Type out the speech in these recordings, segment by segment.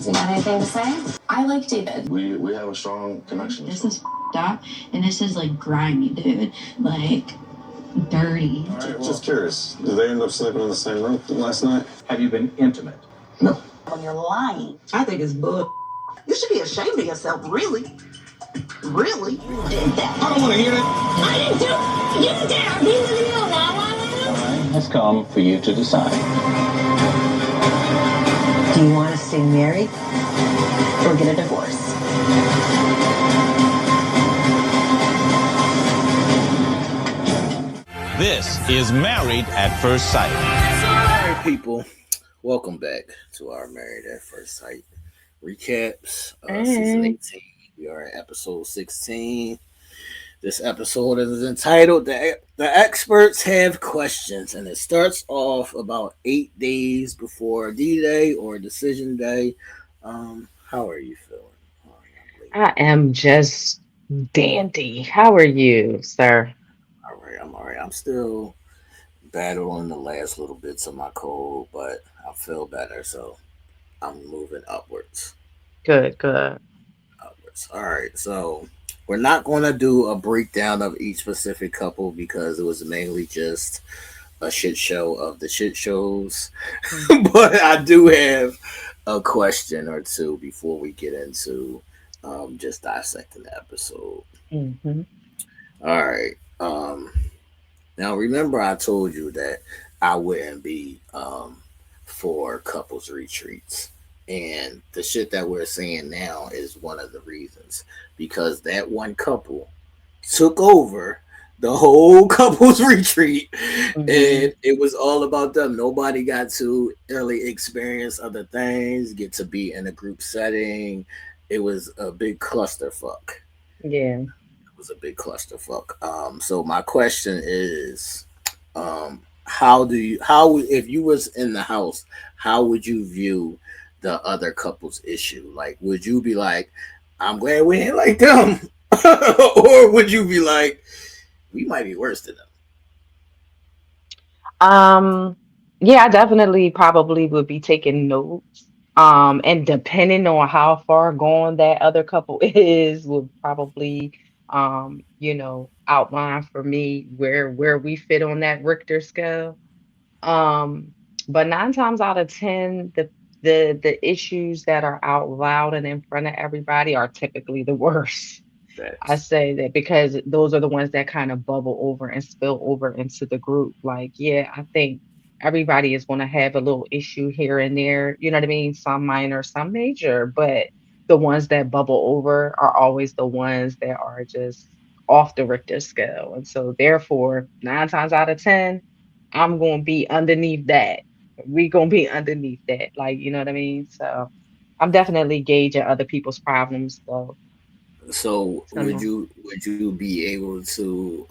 You got anything to say? I like David. We have a strong connection. This is up, and this is like grimy, dude. Like dirty. All right, just curious. Did they end up sleeping in the same room last night? Have you been intimate? No. When you're lying. I think it's bull. You should be ashamed of yourself, really. Really? You did that. I don't want to hear that. I didn't do it. You did. Be with you now. Time has come for you to decide. Do you want to stay married or get a divorce? This is Married at First Sight. All right, people, welcome back to our Married at First Sight recaps. Season 18. We are at episode 16. This episode is entitled "The Experts Have Questions," and it starts off about 8 days before D-Day or Decision Day. How are you feeling? I am just dandy. How are you, sir? I'm all right. I'm still battling the last little bits of my cold, but I feel better, so I'm moving upwards. Good. Upwards. All right, so we're not going to do a breakdown of each specific couple because it was mainly just a shit show of the shit shows. But I do have a question or two before we get into just dissecting the episode. Mm-hmm. All right. Now remember I told you that I wouldn't be for couples retreats. And the shit that we're saying now is one of the reasons. Because that one couple took over the whole couples retreat. Mm-hmm. And it was all about them. Nobody got to really experience other things, get to be in a group setting. It was a big clusterfuck. Yeah. Was a big clusterfuck. So my question is, if you was in the house, how would you view the other couple's issue? Like, would you be like, I'm glad we ain't like them? Or would you be like, we might be worse than them? Yeah, I definitely probably would be taking notes. And depending on how far gone that other couple is, would probably outline for me where we fit on that Richter scale. But 9 times out of 10, the issues that are out loud and in front of everybody are typically the worst. I say that because those are the ones that kind of bubble over and spill over into the group. Like, yeah, I think everybody is going to have a little issue here and there. You know what I mean? Some minor, some major, but the ones that bubble over are always the ones that are just off the Richter scale. And so therefore, 9 times out of 10, I'm going to be underneath that. We're going to be underneath that. Like, you know what I mean? So I'm definitely gauging other people's problems. So would you be able to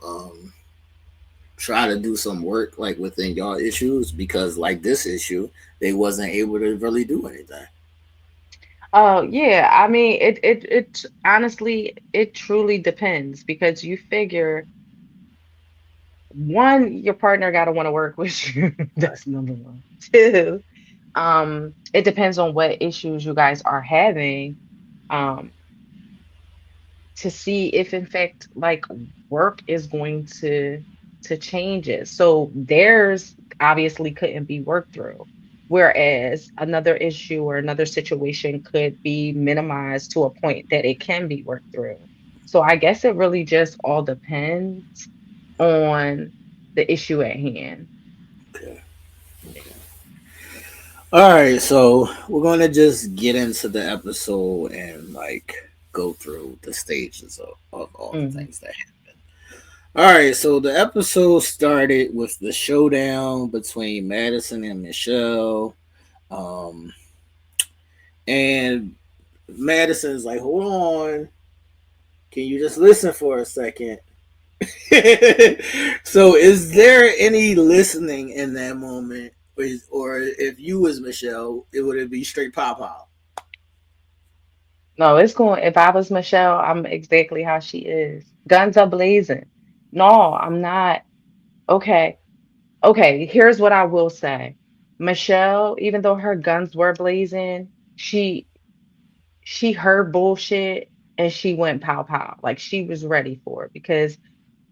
try to do some work like within y'all issues? Because like this issue, they wasn't able to really do anything. Oh, yeah. I mean, it honestly, it truly depends because you figure one, your partner got to want to work with you. That's number one. 2, it depends on what issues you guys are having, to see if in fact like work is going to change it. So theirs obviously couldn't be worked through. Whereas another issue or another situation could be minimized to a point that it can be worked through. So I guess it really just all depends on the issue at hand. Okay. All right, so we're going to just get into the episode and like go through the stages of all the things that happen. All right, so the episode started with the showdown between Madison and Michelle. And Madison's like, hold on. Can you just listen for a second? So is there any listening in that moment? Or if you was Michelle, it would be straight pop. No, it's going, if I was Michelle, I'm exactly how she is. Guns are blazing. No, I'm not. Okay. Here's what I will say. Michelle, even though her guns were blazing, she she heard bullshit and she went pow pow. Like she was ready for it because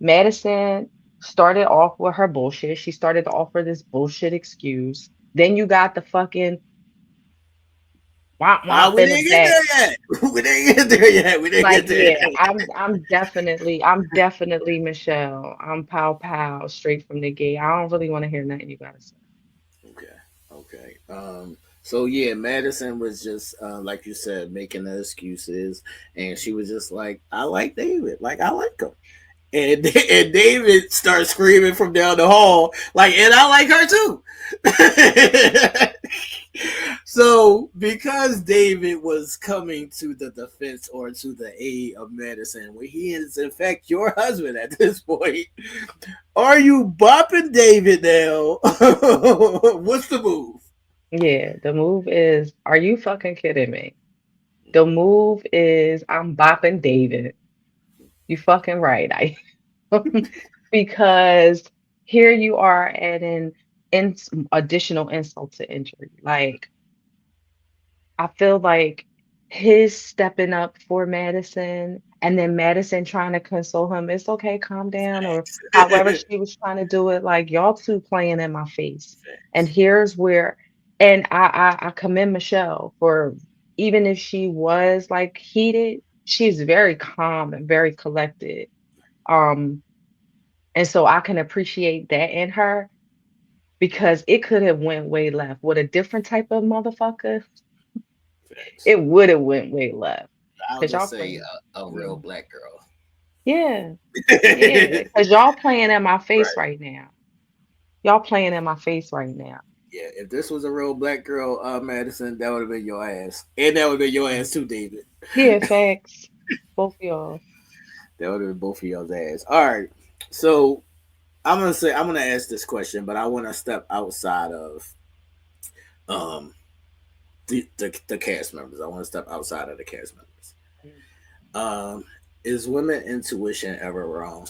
Madison started off with her bullshit. She started to offer this bullshit excuse. Then you got the fucking womp womp We in the didn't get back. there yet. We didn't get there yet. We didn't Like, get there. yeah, I'm definitely Michelle. I'm pow pow straight from the gate. I don't really want to hear nothing you gotta say. Okay. Okay. So yeah, Madison was just like you said, making the excuses, and she was just like, "I like David. Like I like him." And David starts screaming from down the hall, like, "And I like her too." So because David was coming to the defense or to the aid of Madison, when he is in fact your husband at this point, are you bopping David now? What's the move? Yeah, the move is, are you fucking kidding me? The move is I'm bopping David. You fucking right. I because here you are adding additional insult to injury. Like I feel like his stepping up for Madison and then Madison trying to console him, it's okay, calm down, or however she was trying to do it, like y'all two playing in my face. And here's where, and I commend Michelle for even if she was like heated, she's very calm and very collected. Um, and so I can appreciate that in her because it could have went way left with a different type of motherfucker. It would have went way left. I'll Cause y'all just say playing. a real Yeah. black girl. Yeah. Yeah. Cause y'all playing in my face Right. right now. Y'all playing in my face right now. Yeah, if this was a real black girl, Madison, that would have been your ass, and that would have been your ass too, David. Yeah, facts. Both of y'all. That would have been both of y'all's ass. All right, so I'm gonna ask this question, but I want to step outside of um the cast members. I want to step outside of the cast members. Um, is women intuition ever wrong?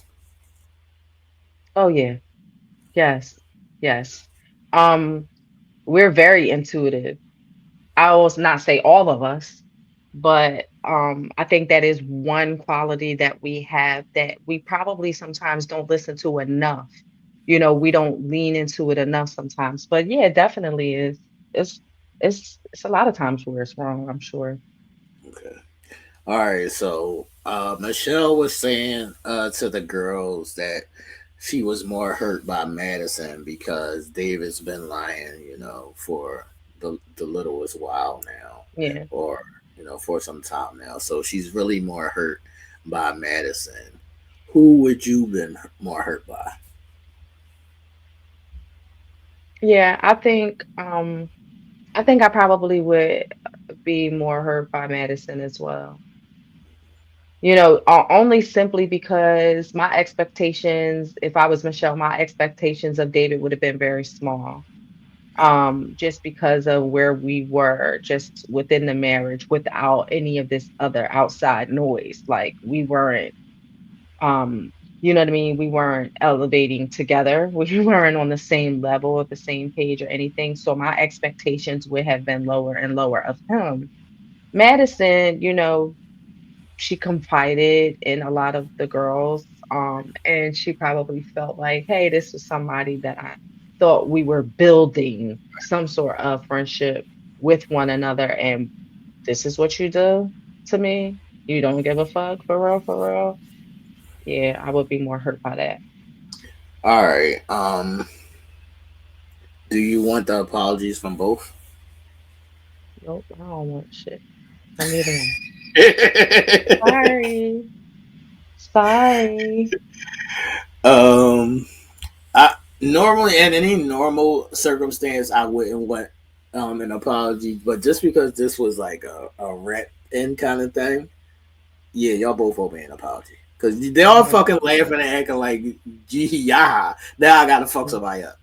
Oh yeah. Yes. Yes. Um, we're very intuitive. I will not say all of us, but I think that is one quality that we have that we probably sometimes don't listen to enough. You know, we don't lean into it enough sometimes. But yeah, it definitely is. It's it's a lot of times where it's wrong, I'm sure. Okay. All right, so Michelle was saying to the girls that she was more hurt by Madison because David's been lying, for the littlest while now, Yeah. or for some time now. So she's really more hurt by Madison. Who would you been more hurt by? Yeah, I think I probably would be more hurt by Madison as well. You know, only simply because my expectations, if I was Michelle, my expectations of David would have been very small. Just because of where we were just within the marriage without any of this other outside noise. Like we weren't um, you know what I mean? We weren't elevating together. We weren't on the same level, at the same page or anything. So my expectations would have been lower and lower of him. Madison, she confided in a lot of the girls, and she probably felt like, hey, this was somebody that I thought we were building some sort of friendship with one another, and this is what you do to me. You don't give a fuck for real, for real. Yeah, I would be more hurt by that. All right. Do you want the apologies from both? Nope, I don't want shit from either one. Sorry, sorry. um, I normally in any normal circumstance I wouldn't want an apology, but just because this was like a rap in kind of thing, yeah, y'all both owe me an apology because they all Mhm, fucking laughing and acting like gee yeah. Now I gotta fuck mhm. somebody up.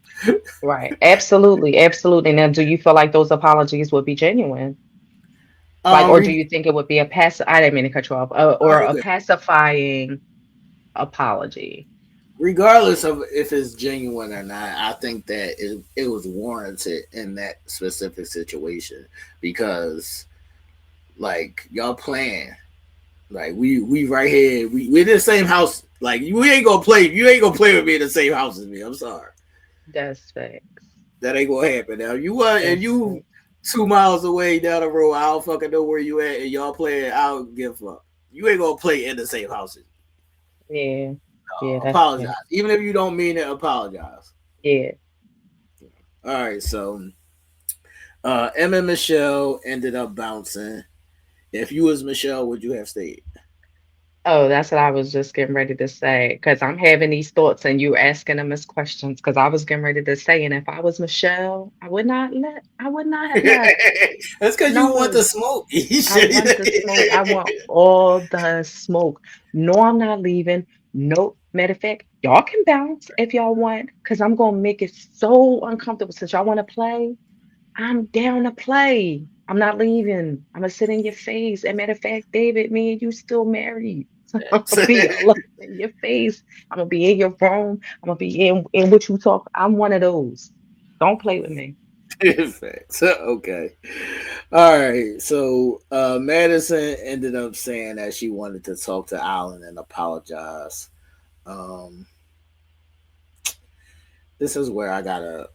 Right. Absolutely. Absolutely. Now, do you feel like those apologies would be genuine? Like, or do Re- you think it would be a I didn't mean to cut you off, oh, or you a good. pacifying apology? Regardless of if it's genuine or not, I think that it was warranted in that specific situation because Like y'all playing. Like we right here. We in the same house. Like you ain't gonna play. You ain't gonna play with me in the same house as me. I'm sorry. That's facts. That ain't gonna happen. Now you what? And That's you facts. 2 miles away down the road. I don't fucking know where you at, and y'all playing. I don't give a fuck. You ain't gonna play in the same house as me. Yeah. Yeah, that's Apologize. fair. Even if you don't mean it, apologize. Yeah. All right. So, Em and Michelle ended up bouncing. If you was Michelle, would you have stayed? Oh, that's what I was just getting ready to say. Because I'm having these thoughts and you asking them as questions. Because I was getting ready to say, and if I was Michelle, I would not have left. That's because you want No. the smoke. You I should- want the smoke. I want all the smoke. No, I'm not leaving. No, matter of fact, y'all can bounce if y'all want, because I'm gonna make it so uncomfortable. Since y'all want to play, I'm down to play. I'm not leaving. I'm gonna sit in your face. And matter of fact, David, me and you still married. So I'm gonna be all up in your face. I'm gonna be in your room. I'm gonna be in what you talk. I'm one of those. Don't play with me. Facts. Okay. All right. So Madison ended up saying that she wanted to talk to Alan and apologize. Um, this is where I gotta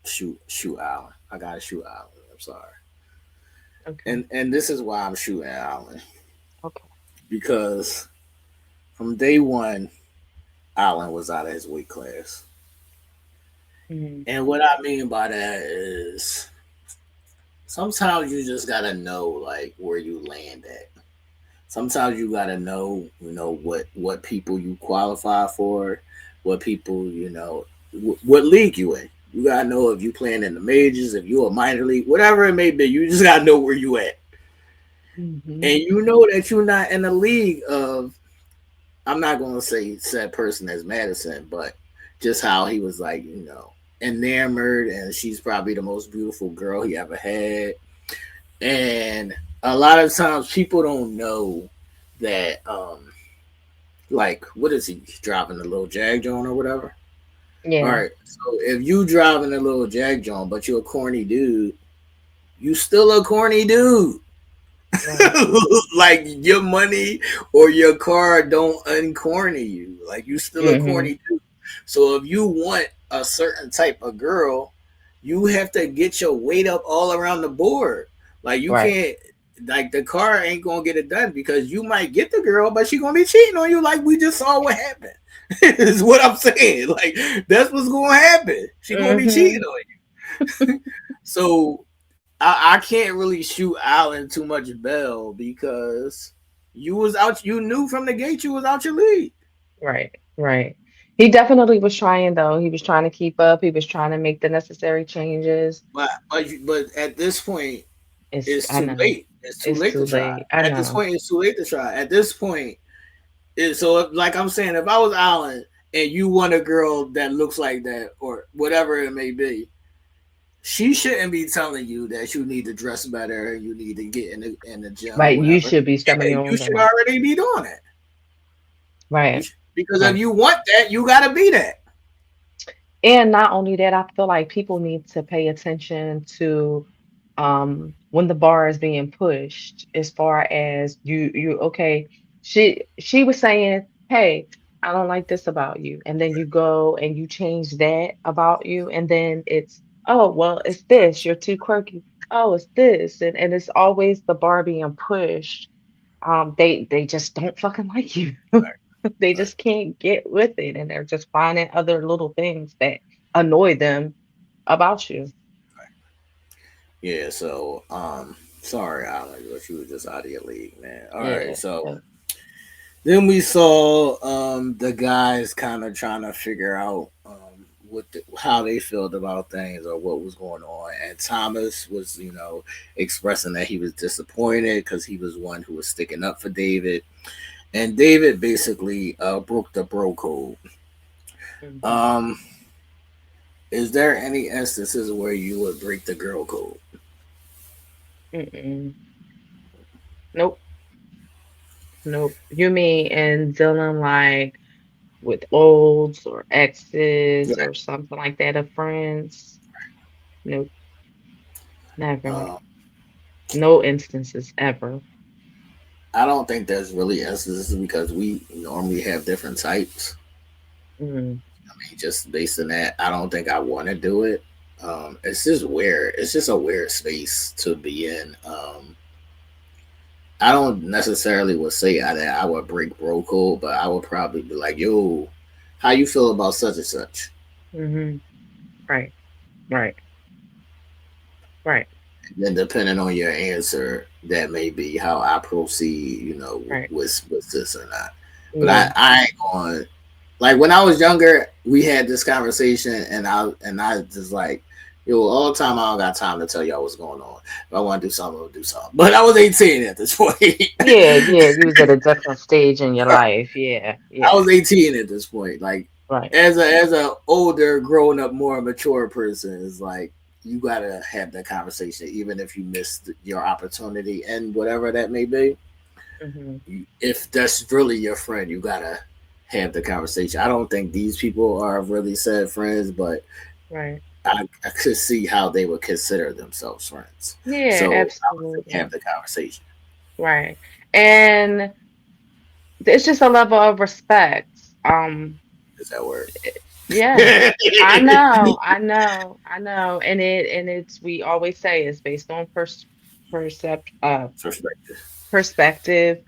shoot Alan. I gotta shoot Alan. I'm sorry. Okay. And this is why I'm shooting Alan Okay. because from day one, Alan was out of his weight class. Mhm. And what I mean by that is sometimes you just gotta know like where you land at. Sometimes you gotta know, what people you qualify for, what people, what league you in. You gotta know if you playing in the majors, if you a minor league, whatever it may be. You just gotta know where you at, Mhm. and you know that you're not in a league of. I'm not gonna say said person as Madison, but just how he was like, enamored, and she's probably the most beautiful girl he ever had. And a lot of times people don't know that like what is he driving a little Jag John or whatever? All Yeah. right. So if you driving a little Jag John but you're a corny dude, you still a corny dude. Right. Like your money or your car don't uncorny you. Like you still a Mhm. corny dude. So if you want a certain type of girl, you have to get your weight up all around the board. Like you Right. can't like the car ain't gonna get it done because you might get the girl, but she gonna be cheating on you like we just saw what happened. Is what I'm saying. Like that's what's gonna happen. She gonna be cheating Mhm. on you. So I can't really shoot Allen too much bell because you was out. You knew from the gate you was out your league. Right. Right. He definitely was trying though. He was trying to keep up. He was trying to make the necessary changes. But at this point, it's I too know. late. It's too It's late to too try. late. I At this know. point, it's too late to try. At this point, so like I'm saying, if I was Allen and you want a girl that looks like that or whatever it may be, she shouldn't be telling you that you need to dress better, you need to get in the gym or Right. You whatever. should be stepping Yeah, your you own should game. already be doing it. Right. Because if Right. you want that, you gotta be that. And not only that, I feel like people need to pay attention to when the bar is being pushed as far as you okay, she was saying, "Hey, I don't like this about you." And then you go and you change that about you and then it's, "Oh, well, it's this. You're too quirky. Oh, it's this." And it's always the bar being pushed. They just don't fucking like you. They Right. just can't get with it, and they're just finding other little things that annoy them about you. Yeah, so sorry, Alan, but you were just out of your league, man. All right, Yeah. so Yeah. then we saw the guys kind of trying to figure out how they felt about things or what was going on, and Thomas was, expressing that he was disappointed because he was one who was sticking up for David, and David basically broke the bro code. Mhm. Um, is there any instances where you would break the girl code? Mm-mm. Nope. Nope. You mean in dealing like with olds or exes Right. or something like that of friends? Nope. Never. Um, No instances ever. I don't think there's really instances because we normally have different types. Mm, I mean, just based on that, I don't think I want to do it. It's just weird. It's just a weird space to be in. I don't necessarily would say that I would break bro code, but I would probably be like, "Yo, how you feel about such and such?" hmm Right. Right. Right. And then depending on your answer, that may be how I proceed. Right. With this or not. But Yeah. I ain't going. Like when I was younger, we had this conversation, and I just like, yo, all the time I don't got time to tell y'all what's going on. If I want to do something, I'll do something. But I was 18 at this point. Yeah. Yeah. You was at a different stage in your life. Yeah. I Yeah. was 18 at this point. Like Right. as a older, grown up, more mature person, it's like you gotta have that conversation, even if you missed your opportunity and whatever that may be. hmm If that's really your friend, you gotta have the conversation. I don't think these people are really said friends, but Right. I could see how they would consider themselves friends. Yeah. So I would say Absolutely. have the conversation. Right. And it's just a level of respect. Is that word? Yeah. I know. I know. I know. And it's we always say it's based on percept Perspective. perspective.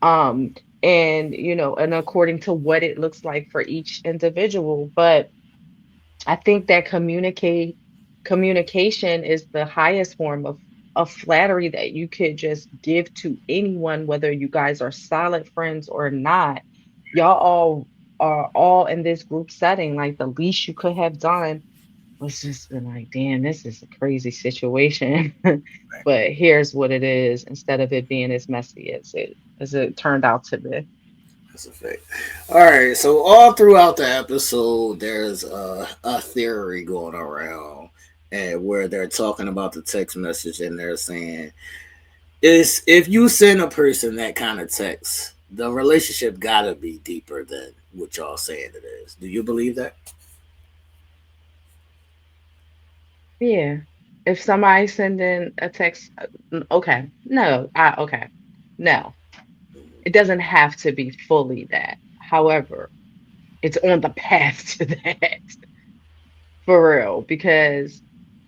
Um, and and according to what it looks like for each individual. But I think that communication is the highest form of flattery that you could just give to anyone, whether you guys are solid friends or not. Y'all all are all in this group setting. Like the least you could have done was just been like, damn, this is a crazy situation. But here's what it is, instead of it being as messy as it turned out to be. That's a fact. All right, so all throughout the episode, there's a theory going around, and where they're talking about the text message, and they're saying is if you send a person that kind of text, the relationship gotta be deeper than what y'all saying it is. Do you believe that? Yeah. If somebody sending a text, okay. No, okay. No, it doesn't have to be fully that. However, it's on the path to that for real. Because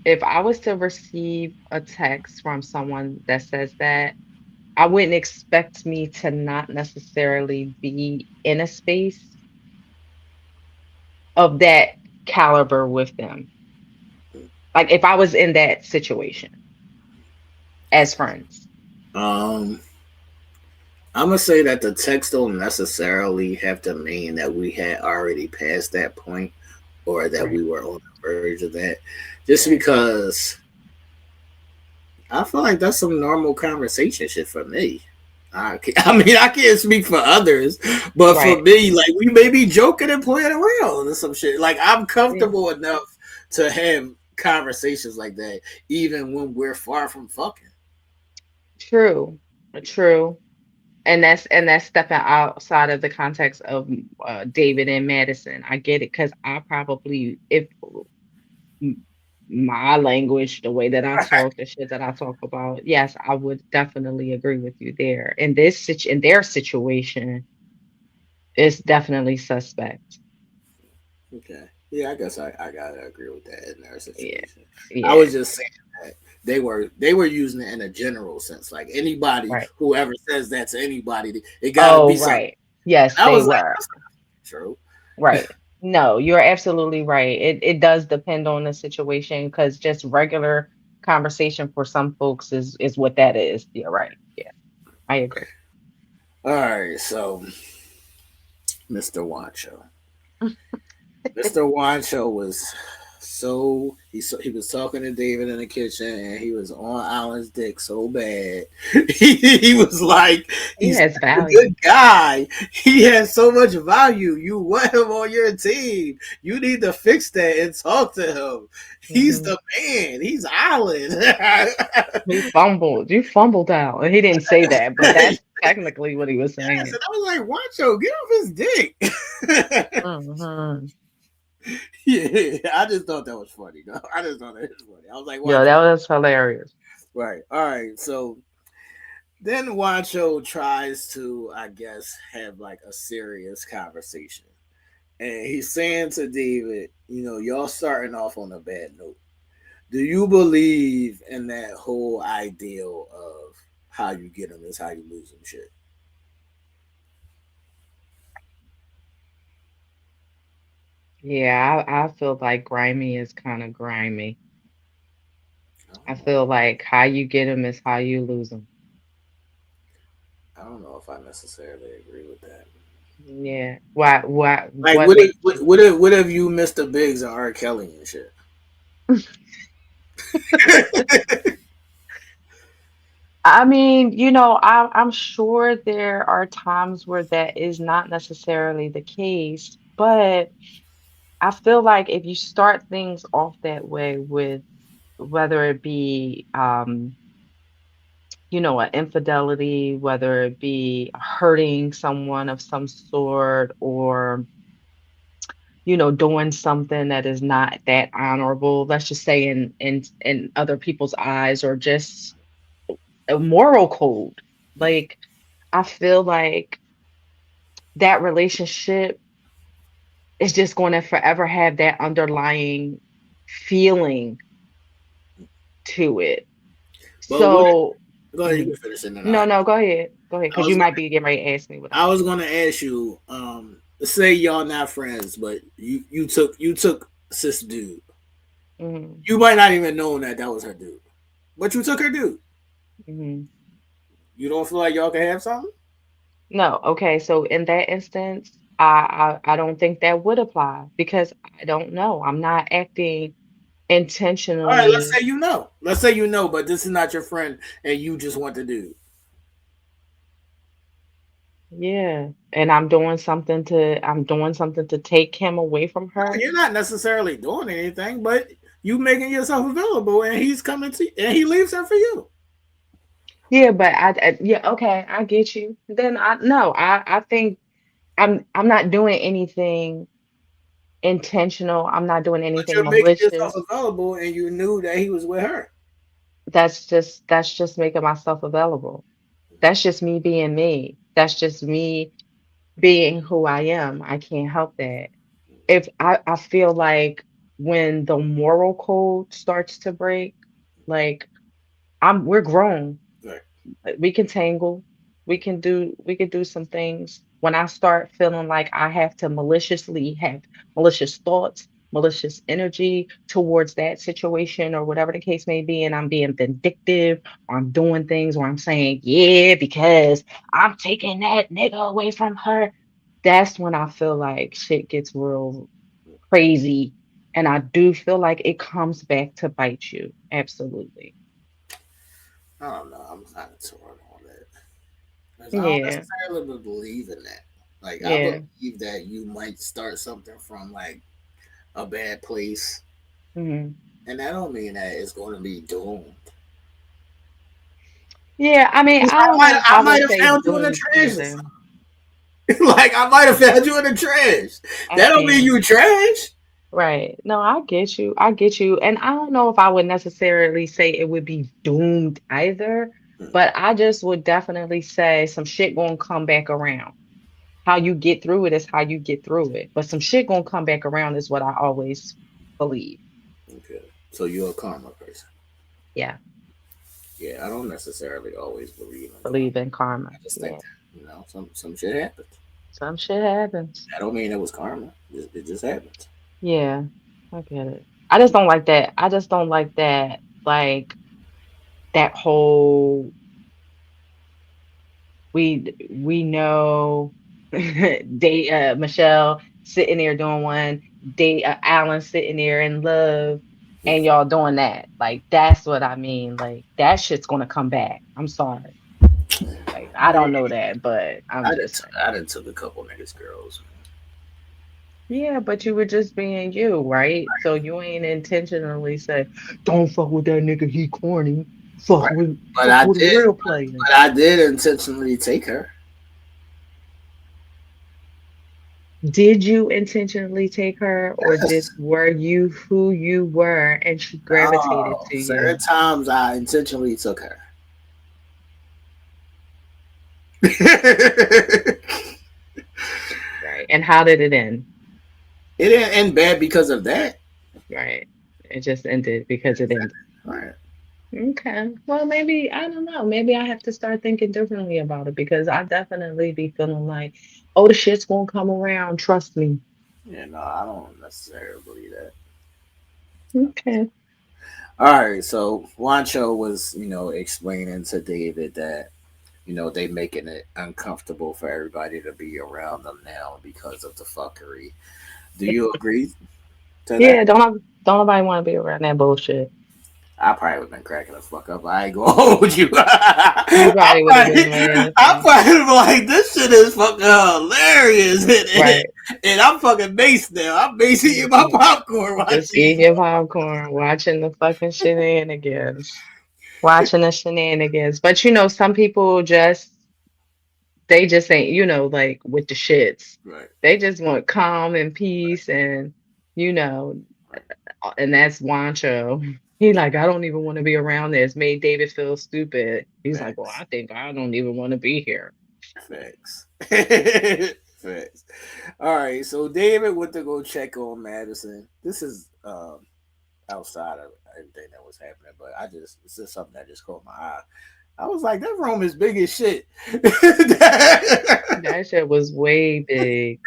if I was to receive a text from someone that says that, I wouldn't expect me to not necessarily be in a space of that caliber with them. Like if I was in that situation as friends. Um, I'm gonna say that the text don't necessarily have to mean that we had already passed that point or that Right, we were on the verge of that. Just right. because I feel like that's some normal conversation shit for me. I mean, I can't speak for others, but for Right. me, like we may be joking and playing around and some shit. Like I'm Yeah. comfortable enough to have conversations like that, even when we're far from fucking. True. True. And that's stepping outside of the context of David and Madison. I get it because I probably, if m- my language, the way that I talk, the shit that I talk about, yes, I would definitely agree with you there. In their situation, it's definitely suspect. Okay, yeah, I guess I gotta agree with that in their Yeah, situation. I yeah, was just saying that they were using it in a general sense, like anybody right. whoever says that to anybody, it got to be Oh, something. right. Yes, And I they was like, were. that's not true. Right. No, you're absolutely right. It does depend on the situation because just regular conversation for some folks is what that is. You're right. Yeah, I agree. All right, so Mr. Wancho. Mr. Wancho was he was talking to David in the kitchen and he was on Alan's dick so bad. He was like, He he's has such a value. good guy. He has so much value. You want him on your team. You need to fix that and talk to him. He's hmm the man. He's Alan. He fumbled. You fumbled out. He didn't say that, but that's technically what he was Yes, saying. and I was like, Wancho, get off his dick. hmm Yeah, I just thought that was funny. No, I just thought that was funny. I was like, Yo, Wancho, that was hilarious. Right. All right. So then Wancho tries to, I guess, have like a serious conversation. And he's saying to David, y'all starting off on a bad note. Do you believe in that whole ideal of how you get them is how you lose them shit? Yeah, I feel like grimy is kind of grimy. I don't I know. feel like how you get them is how you lose them. I don't know if I necessarily agree with that. Yeah. Why? Like, What makes you? what if you Mr. Biggs and R. Kelly and shit? I mean, I'm sure there are times where that is not necessarily the case, but I feel like if you start things off that way with whether it be an infidelity, whether it be hurting someone of some sort, or doing something that is not that honorable, let's just say in other people's eyes, or just a moral code. Like, I feel like that relationship is just going to forever have that underlying feeling to it. But what? So, Go ahead, you mhm. can finish it. And No, no, go ahead. Go ahead, I because you was might be getting ready to ask me what I I think. was gonna ask you. Say y'all not friends, but you took sis dude. Hmm. You might not even know that was her dude, but you took her dude. Hmm. You don't feel like y'all can have something? No, okay. So in that instance, I don't think that would apply because I don't know. I'm not acting All right, let's intentionally. say you know. Let's say you know, but this is not your friend, and you just want the dude. Yeah, and I'm doing something to take him away from No, her. you're not necessarily doing anything, but you making yourself available, and he's coming to, and he leaves her for you. Yeah, but yeah, okay, I get you. Then I no, I think I'm not doing anything intentional. I'm not doing But anything you're making yourself malicious. available, and you knew that he was with her. That's just making myself available. That's just me being me. That's just me being who I am. I can't help that. If I feel like when the moral code starts to break, like we're grown. Right. We can tangle. We can do some things. When I start feeling like I have to maliciously have malicious thoughts, malicious energy towards that situation or whatever the case may be, and I'm being vindictive, or I'm doing things where I'm saying, yeah, because I'm taking that nigga away from her, that's when I feel like shit gets real crazy. And I do feel like it comes back to bite you. Absolutely. I don't know. I'm kind of torn on that. Because I don't Yeah. necessarily believe in that. Like, I Yeah. believe that you might start something from like a bad place, Mhm. and that don't mean that it's going to be doomed. Yeah, I mean, 'Cause I don't know if I I might would have say found you in the doomed trash or either. something. Like, I might have found you in the trash. I That don't mean can't. you trash. Right. No, I get you. I get you. And I don't know if I would necessarily say it would be doomed either, but I just would definitely say some shit gonna come back around. How you get through it is how you get through it. But some shit gonna come back around is what I always believe. Okay. So you're a karma person. Yeah, Yeah, I don't necessarily always believe in karma. believe in karma. I just think Yeah. that, some shit happens. Some shit happens. I don't mean it was karma. It just happens. Yeah, I get it. I just don't like that. I just don't like that, like that whole we know they Michelle sitting there doing one, they Alan sitting there in love, and y'all doing that. Like that's what I mean. Like that shit's gonna come back. I'm sorry. Like I don't know that, but I'm just saying. I done took a couple niggas girls. Yeah, but you were just being you, right? So you ain't intentionally say, "Don't fuck with that nigga, he corny." Fuck Right. with But fuck I with a did. real player. But I did intentionally take her. Did you intentionally take her, or did Yes. were you who you were and she gravitated No. to Certain you? times I intentionally took her. It Right. And how did it end? didn't end bad because of that. Right. It just ended because it ended. Right. Okay. Well, maybe, I don't know. Maybe I have to start thinking differently about it because I definitely be feeling like, oh, the shit's gonna come around. Trust me. Yeah, no, I don't necessarily believe that. Okay. All right, so Wancho was, explaining to David that, they making it uncomfortable for everybody to be around them now because of the fuckery. Do you agree to that? Yeah, don't nobody want to be around that bullshit. I probably would have been cracking the fuck up. I ain't gonna hold you. You probably would have been I laughing. probably been like, this shit is fucking hilarious. Right. And I'm fucking based now. I'm basing you my Mhm. popcorn Just watching. eating your popcorn, watching the fucking shenanigans. Watching the shenanigans. But some people just they just ain't, like with the shits. Right. They just want calm and peace and you know, and that's Wancho. He like, I don't even want to be around this. Made David feel stupid. He's like, well, Facts. I think I don't even want to be here. Facts. Facts. All right. So David went to go check on Madison. This is outside of everything that was happening, but this is something that just caught my eye. I was like, that room is big as shit. That shit was way big.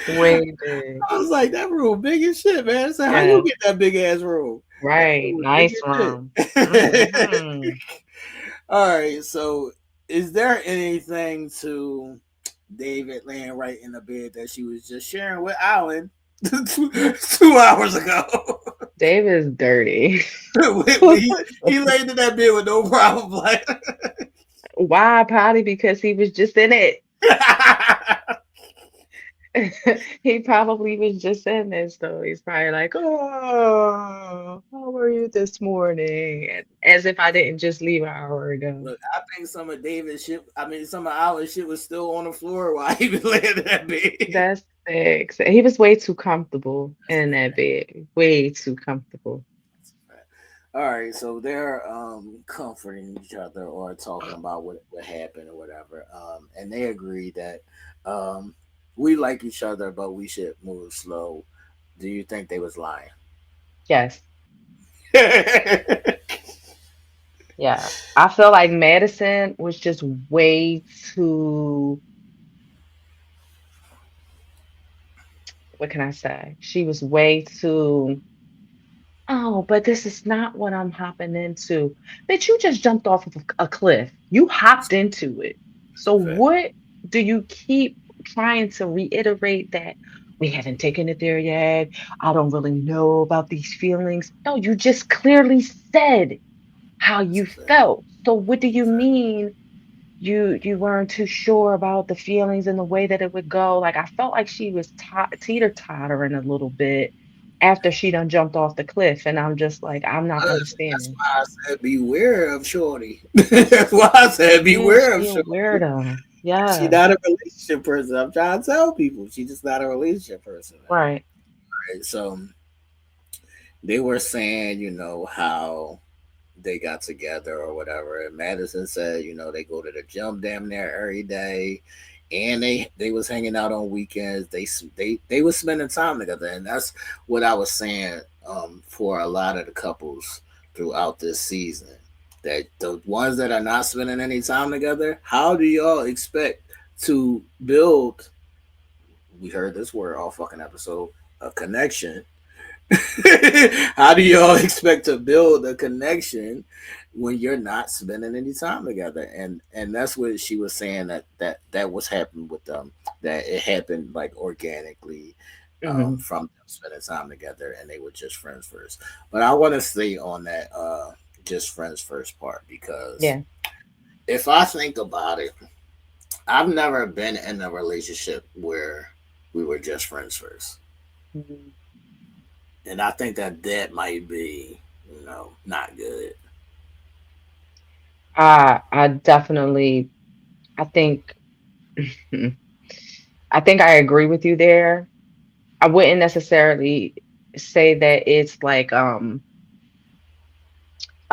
Way big. I was like, that room big as shit, man. I said, how you Yeah. get that big ass room? That Right. room was big Nice room. as shit. Hmm. All right, so is there anything to David laying right in the bed that she was just sharing with Alan 2 hours ago? David's dirty. he laid in that bed with no problem. Like, Why? Probably because he was just in it. He probably was just in this, so he's probably like, "Oh, how were you this morning?" As if I didn't just leave an hour ago. look, I think some of our shit was still on the floor while he was laying in that bed. That's sick. So he was way too comfortable in that bed. Way too comfortable. All right, so they're comforting each other or talking about what happened or whatever. And they agree that um we like each other, but we should move slow. Do you think they was lying? Yes. Yeah. I feel like Madison was just way too, what can I say? She was way too, oh, but this is not what I'm hopping into. Bitch, you just jumped off of a cliff. You hopped into it. So Fact. what do you keep trying to reiterate that we haven't taken it there yet? I don't really know about these feelings. No, you just clearly said how you Fact. felt. So what do you mean you weren't too sure about the feelings and the way that it would go? Like I felt like she was teeter-tottering a little bit after she done jumped off the cliff, and I'm just like, I'm not That's understanding. why I said beware of Shorty. That's why I said Yeah, beware of she a Shorty. weirdo. She Yeah, not a relationship person. I'm trying to tell people she's just not a relationship person. right. Right? So they were saying, how they got together or whatever. And Madison said, they go to the gym damn near every day, and they was hanging out on weekends. They was spending time together, and that's what I was saying. For a lot of the couples throughout this season, that the ones that are not spending any time together, how do y'all expect to build? We heard this word all fucking episode, a connection. How do y'all expect to build a connection when you're not spending any time together? And that's what she was saying, that was happening with them. That it happened like organically, Hmm. from them spending time together, and they were just friends first. But I want to stay on that just friends first part, because Yeah. if I think about it, I've never been in a relationship where we were just friends first. Mhm. And I think that might be, not good. I definitely, I think I think I agree with you there. I wouldn't necessarily say that it's like a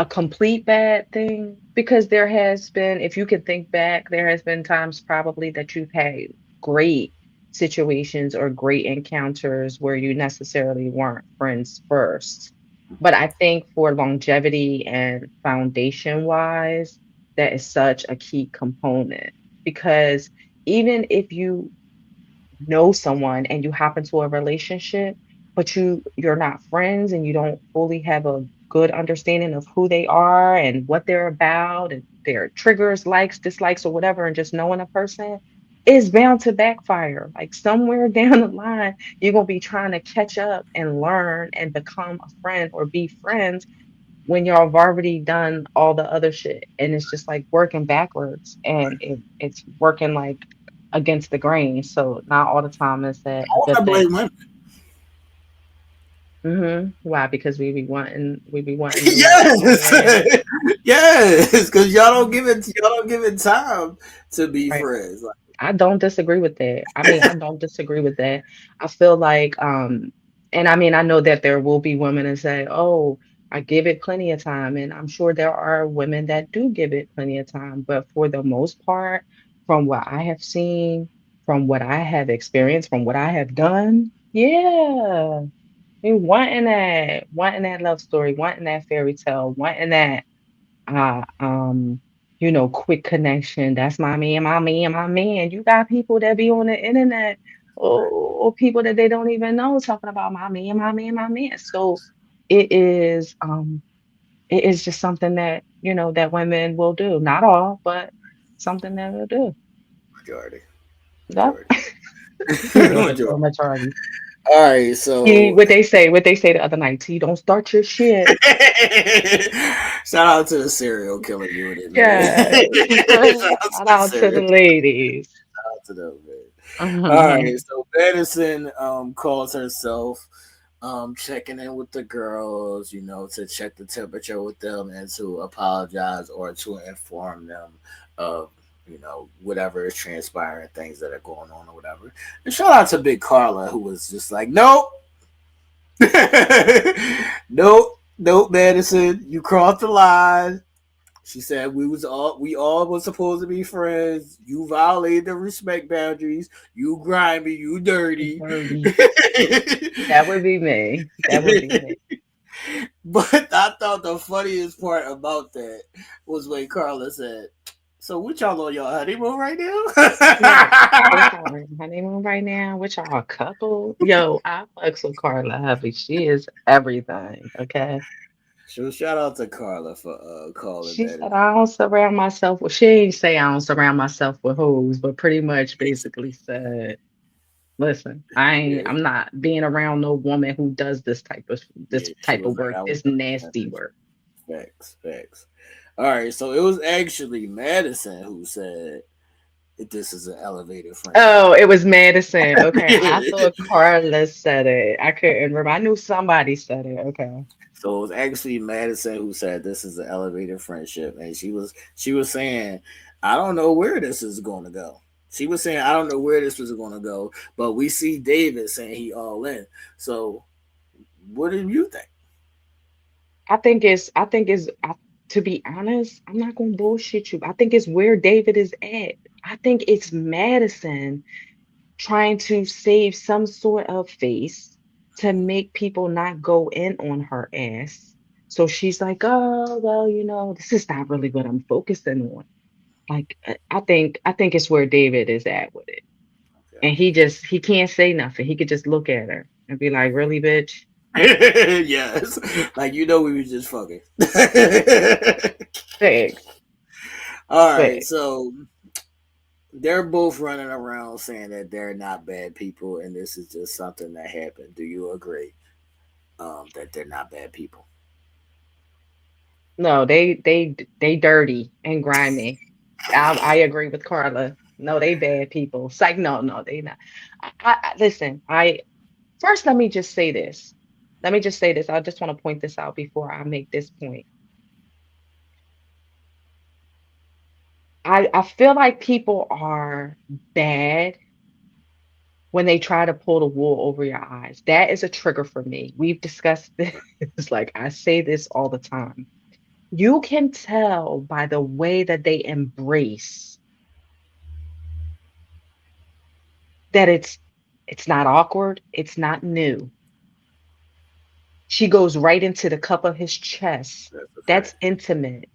complete bad thing because there has been, if you can think back, there has been times probably that you've had great situations or great encounters where you necessarily weren't friends first. But I think for longevity and foundation wise, that is such a key component because even if you know someone and you hop into a relationship, but you're not friends and you don't fully have a good understanding of who they are and what they're about and their triggers, likes, dislikes, or whatever, and just knowing a person is bound to backfire. Like somewhere down the line, you're gonna be trying to catch up and learn and become a friend or be friends when y'all have already done all the other shit. And it's just like working backwards and it's working like against the grain. So not all the time is that I a want good to thing. blame women. Why? Because we be wanting them on Yes, your ass. yes, because y'all don't give it time to be Right. friends. Like, I don't disagree with that. I mean, I don't disagree with that. I feel like, and I mean, I know that there will be women that say, "Oh, I give it plenty of time," and I'm sure there are women that do give it plenty of time. But for the most part, from what I have seen, from what I have experienced, from what I have done, yeah, we wanting that love story, wanting that fairy tale, wanting that uh um quick connection. That's my man, my man, my man. You got people that be on the internet or people that they don't even know talking about my man, my man, my man. So it is it is just something that that women will do. Not all, but something that will do. majority, Yeah. majority, Yeah, majority. for majority. All right, See so what they say the other night. T, don't start your shit. shout out to the serial killer unit, man. Yeah. Shout out to Shout the out to the serial ladies. to them, man. All right, Mhm. so Madison calls herself checking in with the girls, to check the temperature with them and to apologize or to inform them of whatever is transpiring, things that are going on or whatever. And shout out to Big Carla who was just like, nope, nope, nope, Madison, you crossed the line. She said we all was supposed to be friends. You violated the respect boundaries. You grimy, you dirty. Dirty. That would be me. That would be me. But I thought the funniest part about that was when Carla said, "So what y'all on y'all honeymoon right Right. What now?" y'all on honeymoon right now? What y'all a couple? Yo, I fucks with Carla Hubbard. She is everything. Okay. So shout out to Carla for calling She that. said I don't surround myself with she ain't say I don't surround myself with hoes, but pretty much basically said, listen, Yeah, I'm not being around no woman who does yeah. this She type was of like, work, I was this nasty work. facts, facts. All right, so it was actually Madison who said that this is an elevated friendship. Oh, it was Madison. Okay. I thought Carla said it. I couldn't remember. I knew somebody said it. Okay. So it was actually Madison who said this is an elevated friendship, and she was saying, I don't know where this is going to go. She was saying, I don't know where this was going to go, but we see David saying he all in. So what do you think? I think it's to be honest, I'm not gonna bullshit you. I think it's where David is at. I think it's Madison trying to save some sort of face to make people not go in on her ass. So she's like, oh, well, this is not really what I'm focusing on. Like, I think it's where David is at with it. And he can't say nothing. He could just look at her and be like, really, bitch? Yes, like we were just fucking. Thanks. All right, Thanks. so they're both running around saying that they're not bad people, and this is just something that happened. Do you agree that they're not bad people? No, they dirty and grimy. I agree with Carla. No, they bad people. It's like, no, they not. Listen, I first let me just say this. Let me just say this. I just want to point this out before I make this point. I feel like people are bad when they try to pull the wool over your eyes. That is a trigger for me. We've discussed this. Like I say this all the time. You can tell by the way that they embrace that it's not awkward, it's not new. She goes right into the cup of his chest. That's a That's fact. intimate.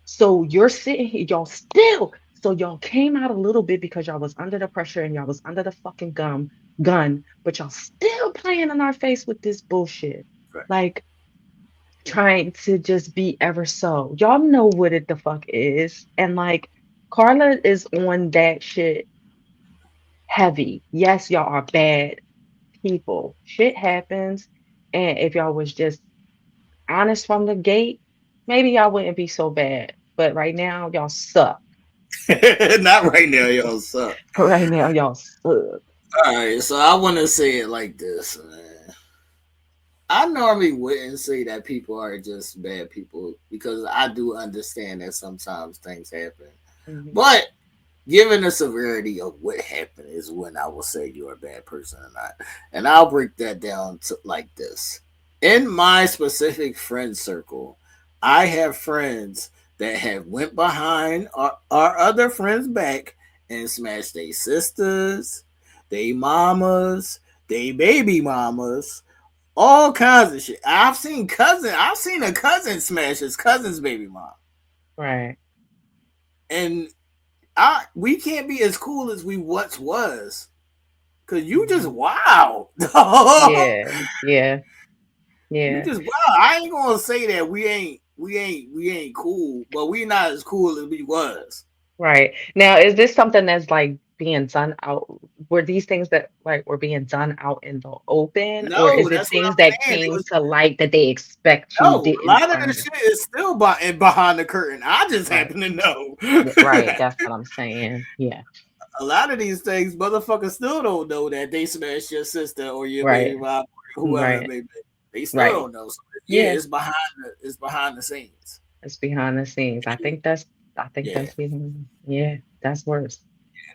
So you're sitting here, y'all still. So y'all came out a little bit because y'all was under the pressure and y'all was under the fucking gun, but y'all still playing in our face with this bullshit. Right. Like trying to just be ever so. Y'all know what it the fuck is. And like Carla is on that shit heavy. Yes, y'all are bad people. Shit happens. And if y'all was just honest from the gate, maybe y'all wouldn't be so bad. But right now, y'all suck. Not right now, y'all suck. Right now, y'all suck. All right, so I want to say it like this, man. I normally wouldn't say that people are just bad people because I do understand that sometimes things happen. Mhm. But given the severity of what happened is when I will say you're a bad person or not. And I'll break that down to like this. In my specific friend circle, I have friends that have went behind our other friends' back and smashed their sisters, their mamas, their baby mamas, all kinds of shit. I've seen a cousin smash his cousin's baby mom. Right. And we can't be as cool as we once was. Cause you just Mhm. wow. Yeah. Yeah. You Yeah. just wow. I ain't gonna say that we ain't cool, but we not as cool as we was. Right. Now, is this something that's like being done out? Were these things that like were being done out in the open, or No, is it that's what things I'm that saying. It came was to light that they expect you no. A didn't lot of the find? shit is still behind the curtain. I just Right. happen to know. Right. That's what I'm saying. Yeah. A lot of these things, motherfuckers still don't know that they smashed your sister or your baby Right. mom or whoever it Right. may be. They still Right. don't know. So yeah, Yeah. it's behind the scenes. It's behind the scenes. I think Yeah, that's behind. Yeah. That's worse.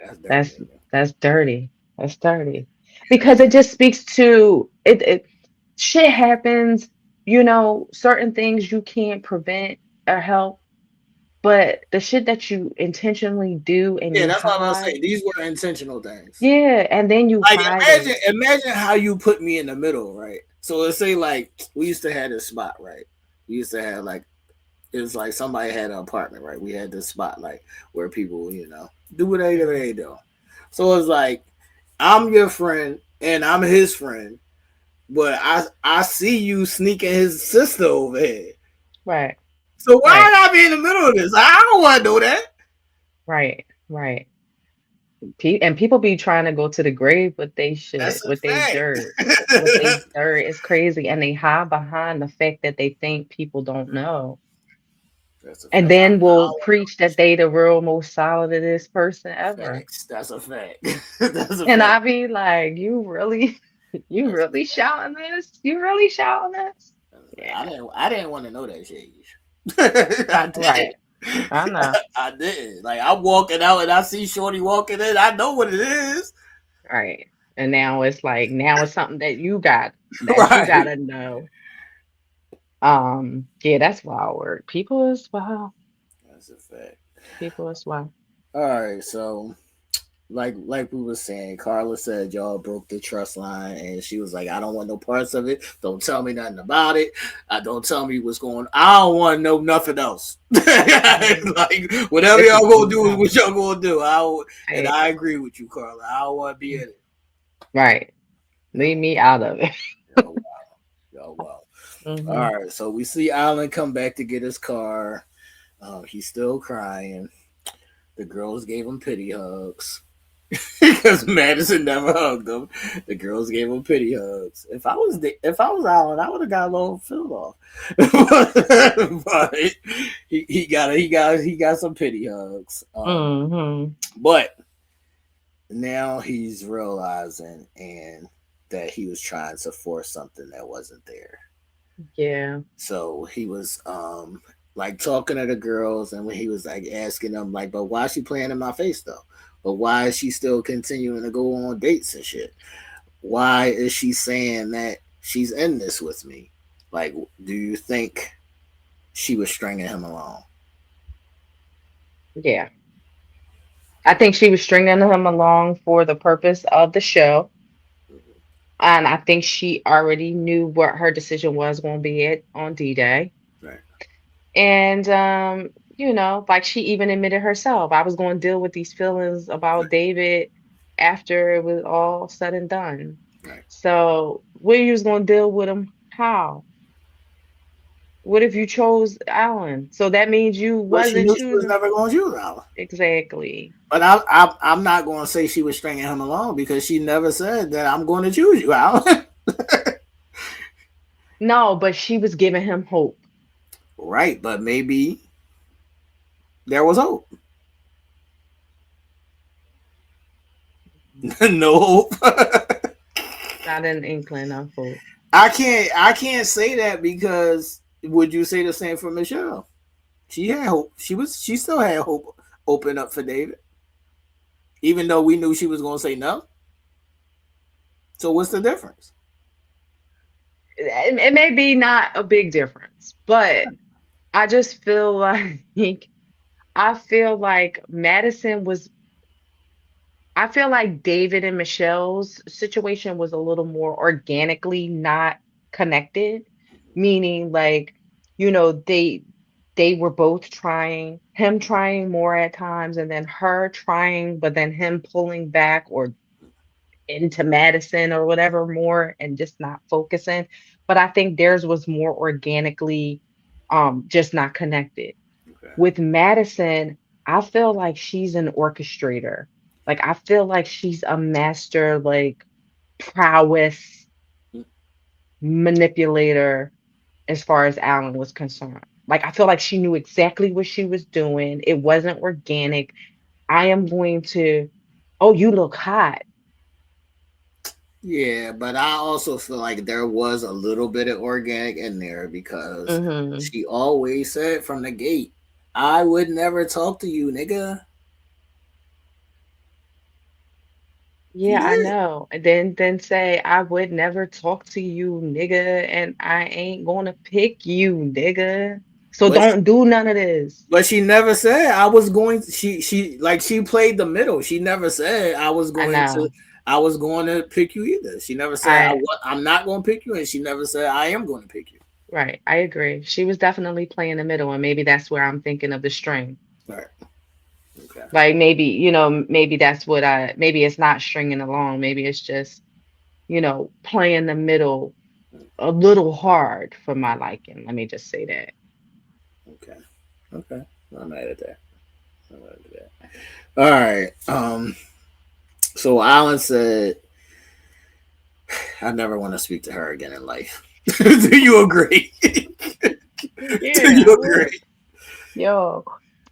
that's dirty. That's that's dirty. That's dirty. Because it just speaks to it shit happens, certain things you can't prevent or help, but the shit that you intentionally do and Yeah, you that's what I'm gonna hide, say. These were intentional things. yeah, and then you Like hide it. imagine how you put me in the middle, right? So let's say like we used to have this spot, right? We used to have like it's like somebody had an apartment, right? We had this spot like where people, do whatever Mhm. they do. So it's like I'm your friend and I'm his friend, but I see you sneaking his sister over here. Right, So why right, not be in the middle of this? I don't want to do that. right, right. And people be trying to go to the grave with they shit, That's with they a dirt, with fact. they dirt. It's crazy, and they hide behind the fact that they think people don't know. That's a And fact. then I will don't want preach that they the real most solidest person ever. facts. That's a fact. That's a And fact. I be like, you really, you That's a really fact. shouting this? You really shouting this? I Yeah, didn't want to know that shit. I didn't. right. I know. I didn't. Like I'm walking out and I see Shorty walking in. I know what it is. Right. And now it's like now it's something that you Right. gotta know. Yeah, that's wild work. People is wild. That's a fact. People is wild. All right. So like we were saying, Carla said y'all broke the trust line, and she was like, "I don't want no parts of it. Don't tell me nothing about it. Don't tell me what's going. I don't want to know nothing else. Mhm. Like whatever This y'all is gonna do is wild. what y'all gonna do. And Right. I agree with you, Carla. I don't want to be in it. Right. Leave Yo, me out of it. yo, wow, yo, wow. All Hmm. right. So we see Alan come back to get his car. He's still crying. The girls gave him pity hugs. Because Madison never hugged him. The girls gave him pity hugs. If I was Alan, I would have got a little filled off. But he got some pity hugs. Hmm. But now he's realizing and that he was trying to force something that wasn't there. Yeah. So he was like talking to the girls, and when he was like asking them, like, but why is she playing in my face though? But why is she still continuing to go on dates and shit? Why is she saying that she's in this with me? Like, do you think she was stringing him along? Yeah. I think she was stringing him along for the purpose of the show. And I think she already knew what her decision was going to be on D-Day. Right. And like she even admitted herself, I was going to deal with these feelings about David after it was all said and done. Right. So where you was going to deal with him? How? What if you chose Alan? So that means you But she wasn't knew she was choosing never going to choose Alan. exactly. But I'm not going to say she was stringing him along because she never said that I'm going to choose you, Alan. No, but she was giving him hope. Right, but maybe there was hope. No hope. Not an inkling of hope. I can't say that because would you say the same for Michelle? She had hope. She still had hope open up for David. Even though we knew she was gonna say no. So what's the difference? It may be not a big difference, but I just feel like I feel like Madison was I feel like David and Michelle's situation was a little more organically not connected, meaning like, they were both trying, him trying more at times and then her trying, but then him pulling back or into Madison or whatever more and just not focusing. But I think theirs was more organically just not connected. Okay. With Madison, I feel like she's an orchestrator. Like I feel like she's a master like prowess manipulator as far as Alan was concerned. Like I feel like she knew exactly what she was doing. It wasn't organic. I am going to, oh, you look hot. Yeah, but I also feel like there was a little bit of organic in there because Hmm. she always said from the gate, I would never talk to you, nigga. She Yeah, I did. know. And then say I would never talk to you, nigga, and I ain't gonna pick you, nigga. So But don't do none of this. But she never said I was going to, she played the middle. She never said I know. I was going to pick you either. She never said I I'm not going to pick you and she never said I am going to pick you. Right. I agree. She was definitely playing the middle, and maybe that's where I'm thinking of the string. Right. Okay. Like maybe, maybe that's what maybe it's not stringing along. Maybe it's just, playing the middle a little hard for my liking. Let me just say that. Okay. Okay. I'm mad at that. I'm mad at that. All right. So Alan said I never want to speak to her again in life. Do you agree? Do Yeah, you I would. agree? Yo,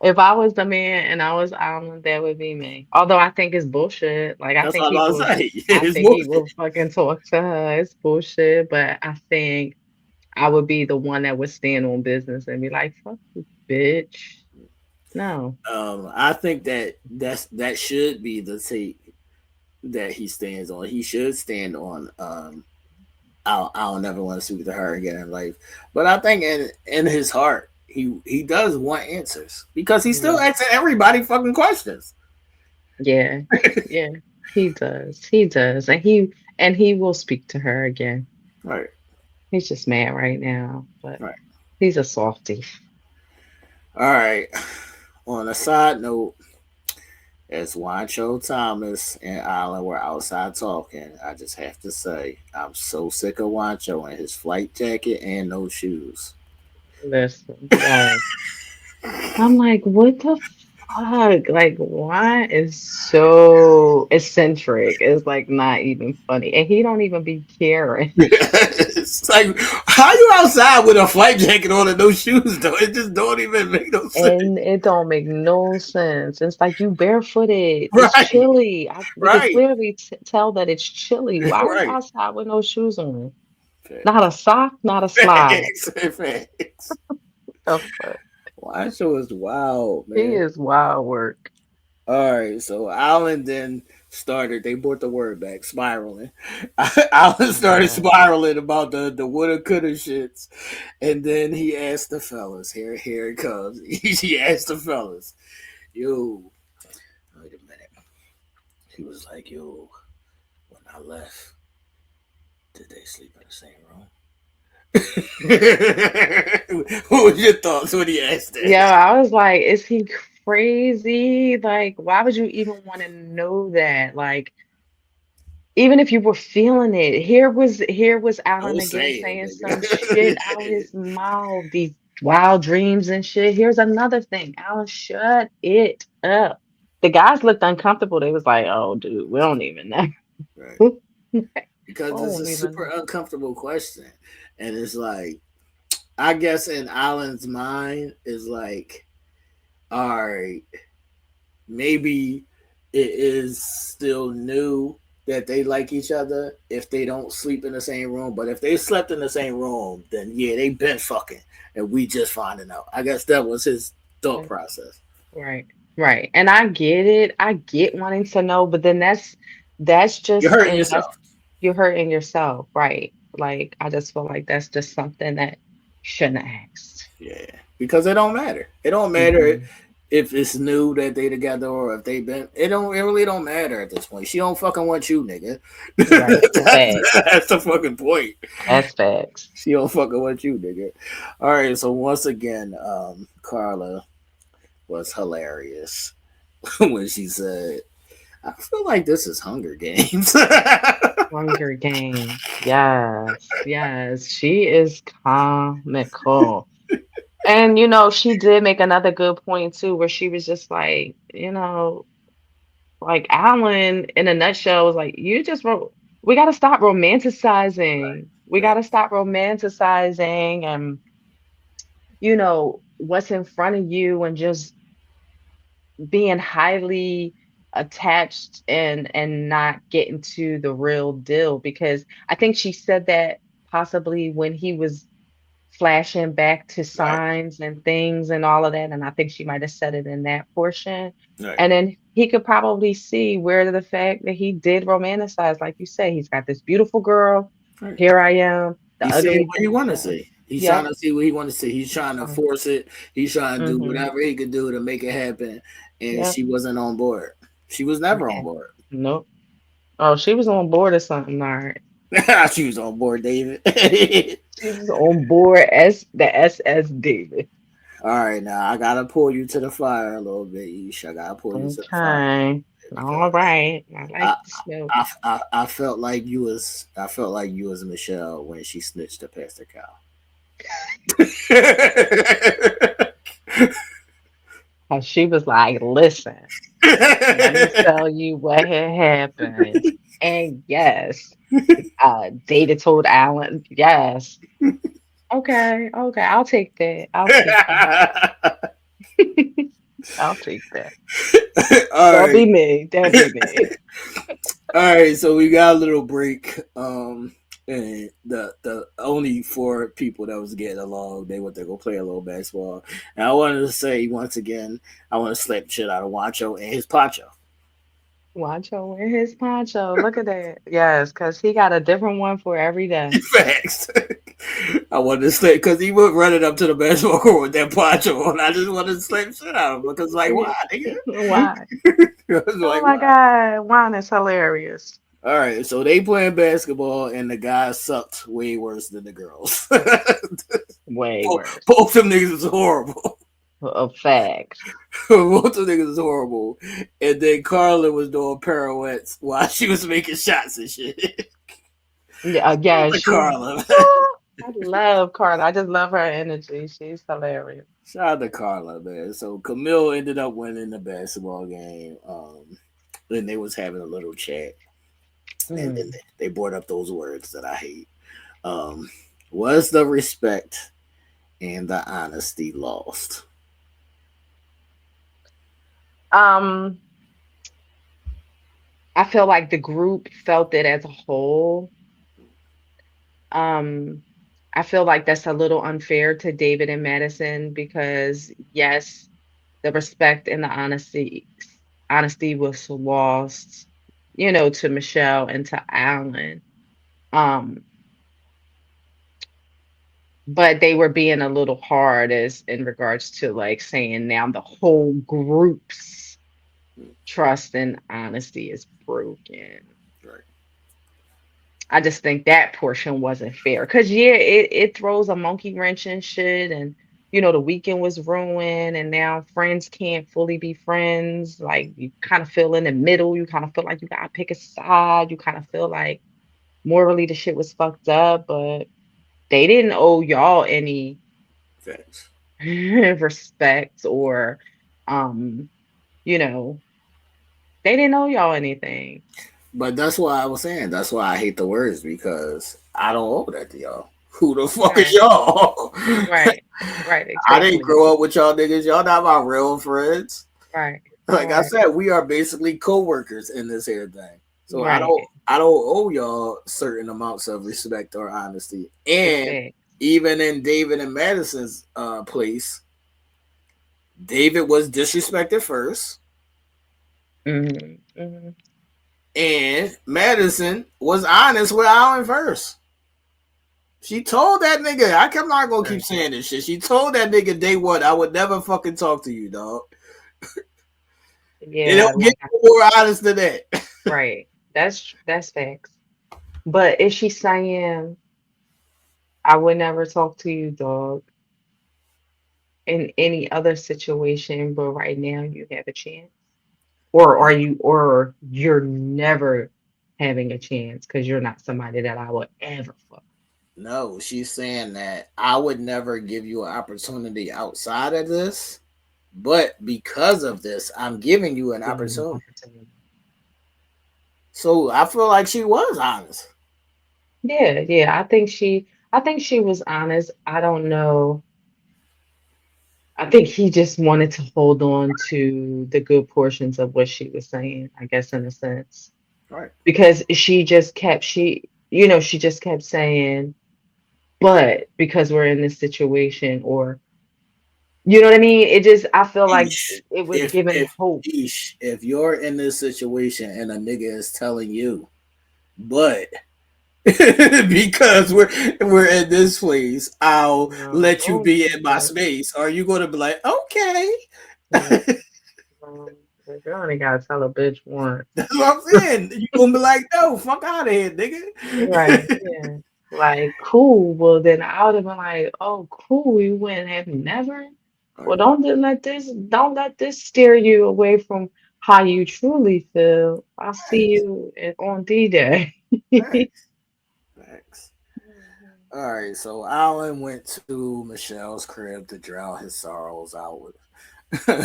if I was the man and I was Island, that would be me. Although I think it's bullshit. Like That's what I'm about to say. I It's think he bullshit. will fucking talk to her. It's bullshit. But I think I would be the one that would stand on business and be like, fuck you, bitch. No. I think that should be the take that he stands on. He should stand on. I'll never want to speak to her again in life. But I think in his heart, he does want answers because he's still Yeah. asking everybody fucking questions. Yeah. Yeah. He does. He does. And he will speak to her again. Right, He's just mad right now, but right. he's a softie. All right. On a side note, as Juancho Thomas and Alan were outside talking, I just have to say I'm so sick of Juancho and his flight jacket and no shoes. Listen, like, I'm like, what the fuck? Like, why is so eccentric? It's like not even funny. And he don't even be caring. It's like, how you outside with a flight jacket on and no shoes though? It just don't even make no sense. And it don't make no sense. It's like you barefooted. It's Right, chilly. We could right, clearly tell that it's chilly. Why are you right. outside with no shoes on? Not a Facts. sock, not a slide. Facts. Facts. The fuck? Watcher was wild, He man. is wild work. All right, so Alan then started. They brought the word back, spiraling. Alan started Yeah. spiraling about the woulda coulda shits, and then he asked the fellas. Here it comes. He asked the fellas, "Yo, wait a minute." He was like, "Yo, when I left, did they sleep in the same room?" What was your thoughts when he asked Yeah, that? I was like, is he crazy? Like, why would you even want to know that? Like, even if you were feeling it, here was Alan Don't again say it, saying some shit out nigga. his mouth, these wild dreams and shit. Here's another thing. Alan, shut it up. The guys looked uncomfortable. They was like, oh, dude, we don't even know. Right. We Because it's a don't even super know. uncomfortable question. And it's like, I guess in Alan's mind is like, all right, maybe it is still new that they like each other if they don't sleep in the same room. But if they slept in the same room, then yeah, they been fucking and we just finding out. I guess that was his thought process. Right, right. And I get it. I get wanting to know, but then that's You're just hurting and that's yourself. you're hurting yourself, right? Like I just feel like that's just something that you shouldn't have asked. Yeah. Because it don't matter. It don't matter Hmm. if it's new that they together or if they been it really don't matter at this point. She don't fucking want you, nigga. Right. Facts. That's the fucking point. That's facts. She don't fucking want you, nigga. All right, so once again, Carla was hilarious when she said, I feel like this is Hunger Games. Hunger Games. Yes, yes. She is comical. And she did make another good point too, where she was just like, like Alan in a nutshell was like, we got to stop romanticizing. We got Right, to stop romanticizing and what's in front of you and just being highly attached and not getting to the real deal because I think she said that possibly when he was flashing back to right, signs and things and all of that. And I think she might have said it in that portion. right, And then he could probably see where the fact that he did romanticize, like you say, he's got this beautiful girl. right. Here I am, the He's saying ugly what he want to bastard. see. He's trying Yep. to see what he want to see. He's trying to force it. He's trying to do Mm-hmm. whatever he could do to make it happen. And Yep. she wasn't on board. She was never on Yeah. board. Nope. Oh, she was on board or something. All right. She was on board, David. She was on board as the SS David. All right, now I gotta pull you to the fire a little bit, Ish. I gotta pull you to the fire Okay. All because right. I like I, the smoke. I felt like you was Michelle when she snitched to Pastor Cow. 'Cause she was like, listen, let me tell you what had happened. And yes, Data told Alan, yes. Okay, okay, I'll take that. I'll take that. I'll take that. All That'll right. be me. That'll be me. All right, so we got a little break. And the only four people that was getting along, they went to go play a little basketball. And I wanted to say once again, I want to slap the shit out of Wancho and his poncho. Wancho wear his poncho. Look at that. Yes, because he got a different one for every day. Facts. I wanted to slap because he was running up to the basketball court with that poncho on. I just wanted to slap the shit out of him because like why, nigga? Why? I was Oh like my why? God, Juan is hilarious. All right, so they playing basketball and the guys sucked way worse than the girls. Way both, worse. both them niggas is horrible. A fact. Both them niggas is horrible. And then Carla was doing pirouettes while she was making shots and shit. Yeah, Shout out yeah, to she. Carla. I love Carla. I just love her energy. She's hilarious. Shout out to Carla, man. So Camille ended up winning the basketball game. And they was having a little chat. And then Hmm. they brought up those words that I hate. Um, was the respect and the honesty lost? Um, I feel like the group felt it as a whole. Um, I feel like that's a little unfair to David and Madison because yes, the respect and the honesty was lost, to Michelle and to Alan. Um, but they were being a little hard as in regards to like saying now the whole group's trust and honesty is broken. Right. I just think that portion wasn't fair. Cause yeah, it throws a monkey wrench and shit and the weekend was ruined and now friends can't fully be friends. Like you kind of feel in the middle. You kind of feel like you gotta pick a side. You kind of feel like morally the shit was fucked up, but they didn't owe y'all any Facts. respect or um, you know, they didn't owe y'all anything. But that's why I was saying. That's why I hate the words because I don't owe that to y'all. Who the fuck is Right, y'all? right, right, I didn't exactly. grow up with y'all niggas. Y'all not my real friends. Right, Like I right, said, we are basically co-workers in this here thing. So right. I don't owe y'all certain amounts of respect or honesty. And Exactly. even in David and Madison's place, David was disrespected first, Hmm. Hmm. and Madison was honest with Alan first. She told that nigga, I'm not gonna keep Right. saying this shit. She told that nigga day one, I would never fucking talk to you, dog. It Yeah, don't get no more honest than that. right. That's facts. But is she saying I would never talk to you, dog, in any other situation, but right now you have a chance? Or are you or you're never having a chance because you're not somebody that I would ever fuck. No, she's saying that I would never give you an opportunity outside of this, but because of this, I'm giving you an Give me an opportunity. opportunity. So I feel like she was honest. Yeah, yeah. I think she was honest. I don't know. I think he just wanted to hold on to the good portions of what she was saying, I guess in a sense. Right. Because she just kept saying, but because we're in this situation, or you know what I mean? I feel like Ish. it was given If hope. Ish, if you're in this situation and a nigga is telling you, but because we're in this place, I'll No, let you don't be do in my that. space. Are you gonna be like, okay? No, no, you only gotta tell a bitch once. That's what I'm saying. You gonna be like, no, fuck out of here, Right, nigga. yeah. Like, cool. Well, then I would have been like, oh, cool. You wouldn't have never. Well, Right. don't let this steer you away from how you truly feel. I'll see you on D-Day. Facts. Facts. All right, so Alan went to Michelle's crib to drown his sorrows out with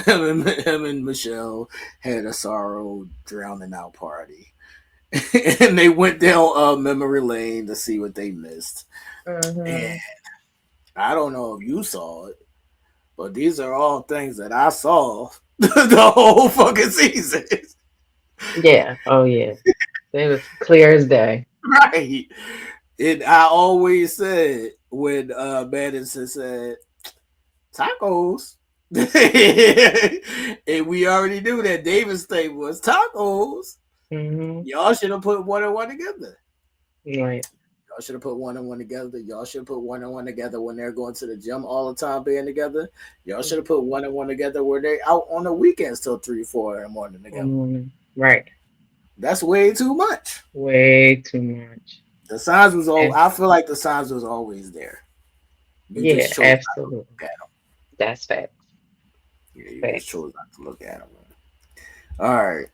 him and Michelle had a sorrow drowning out party. And they went down memory lane to see what they missed. And Mm-hmm. I don't know if you saw it, but these are all things that I saw the whole fucking season. Yeah. Oh, yeah. It was clear as day. Right. And I always said when Madison said tacos. And we already knew that David's thing was tacos. Mm-hmm. Y'all should have put one and one together. Right. Y'all should have put one and one together. Y'all should have put one and one together when they're going to the gym all the time being together. Y'all should have put one and one together where they out on the weekends till 3, 4 in the morning together. Mm-hmm. Right. That's way too much. Way too much. The signs was all And I feel like the signs was always there. You yeah, just chose not to absolutely. look at them. That's facts. Yeah, you just Facts. chose not to look at them. All right.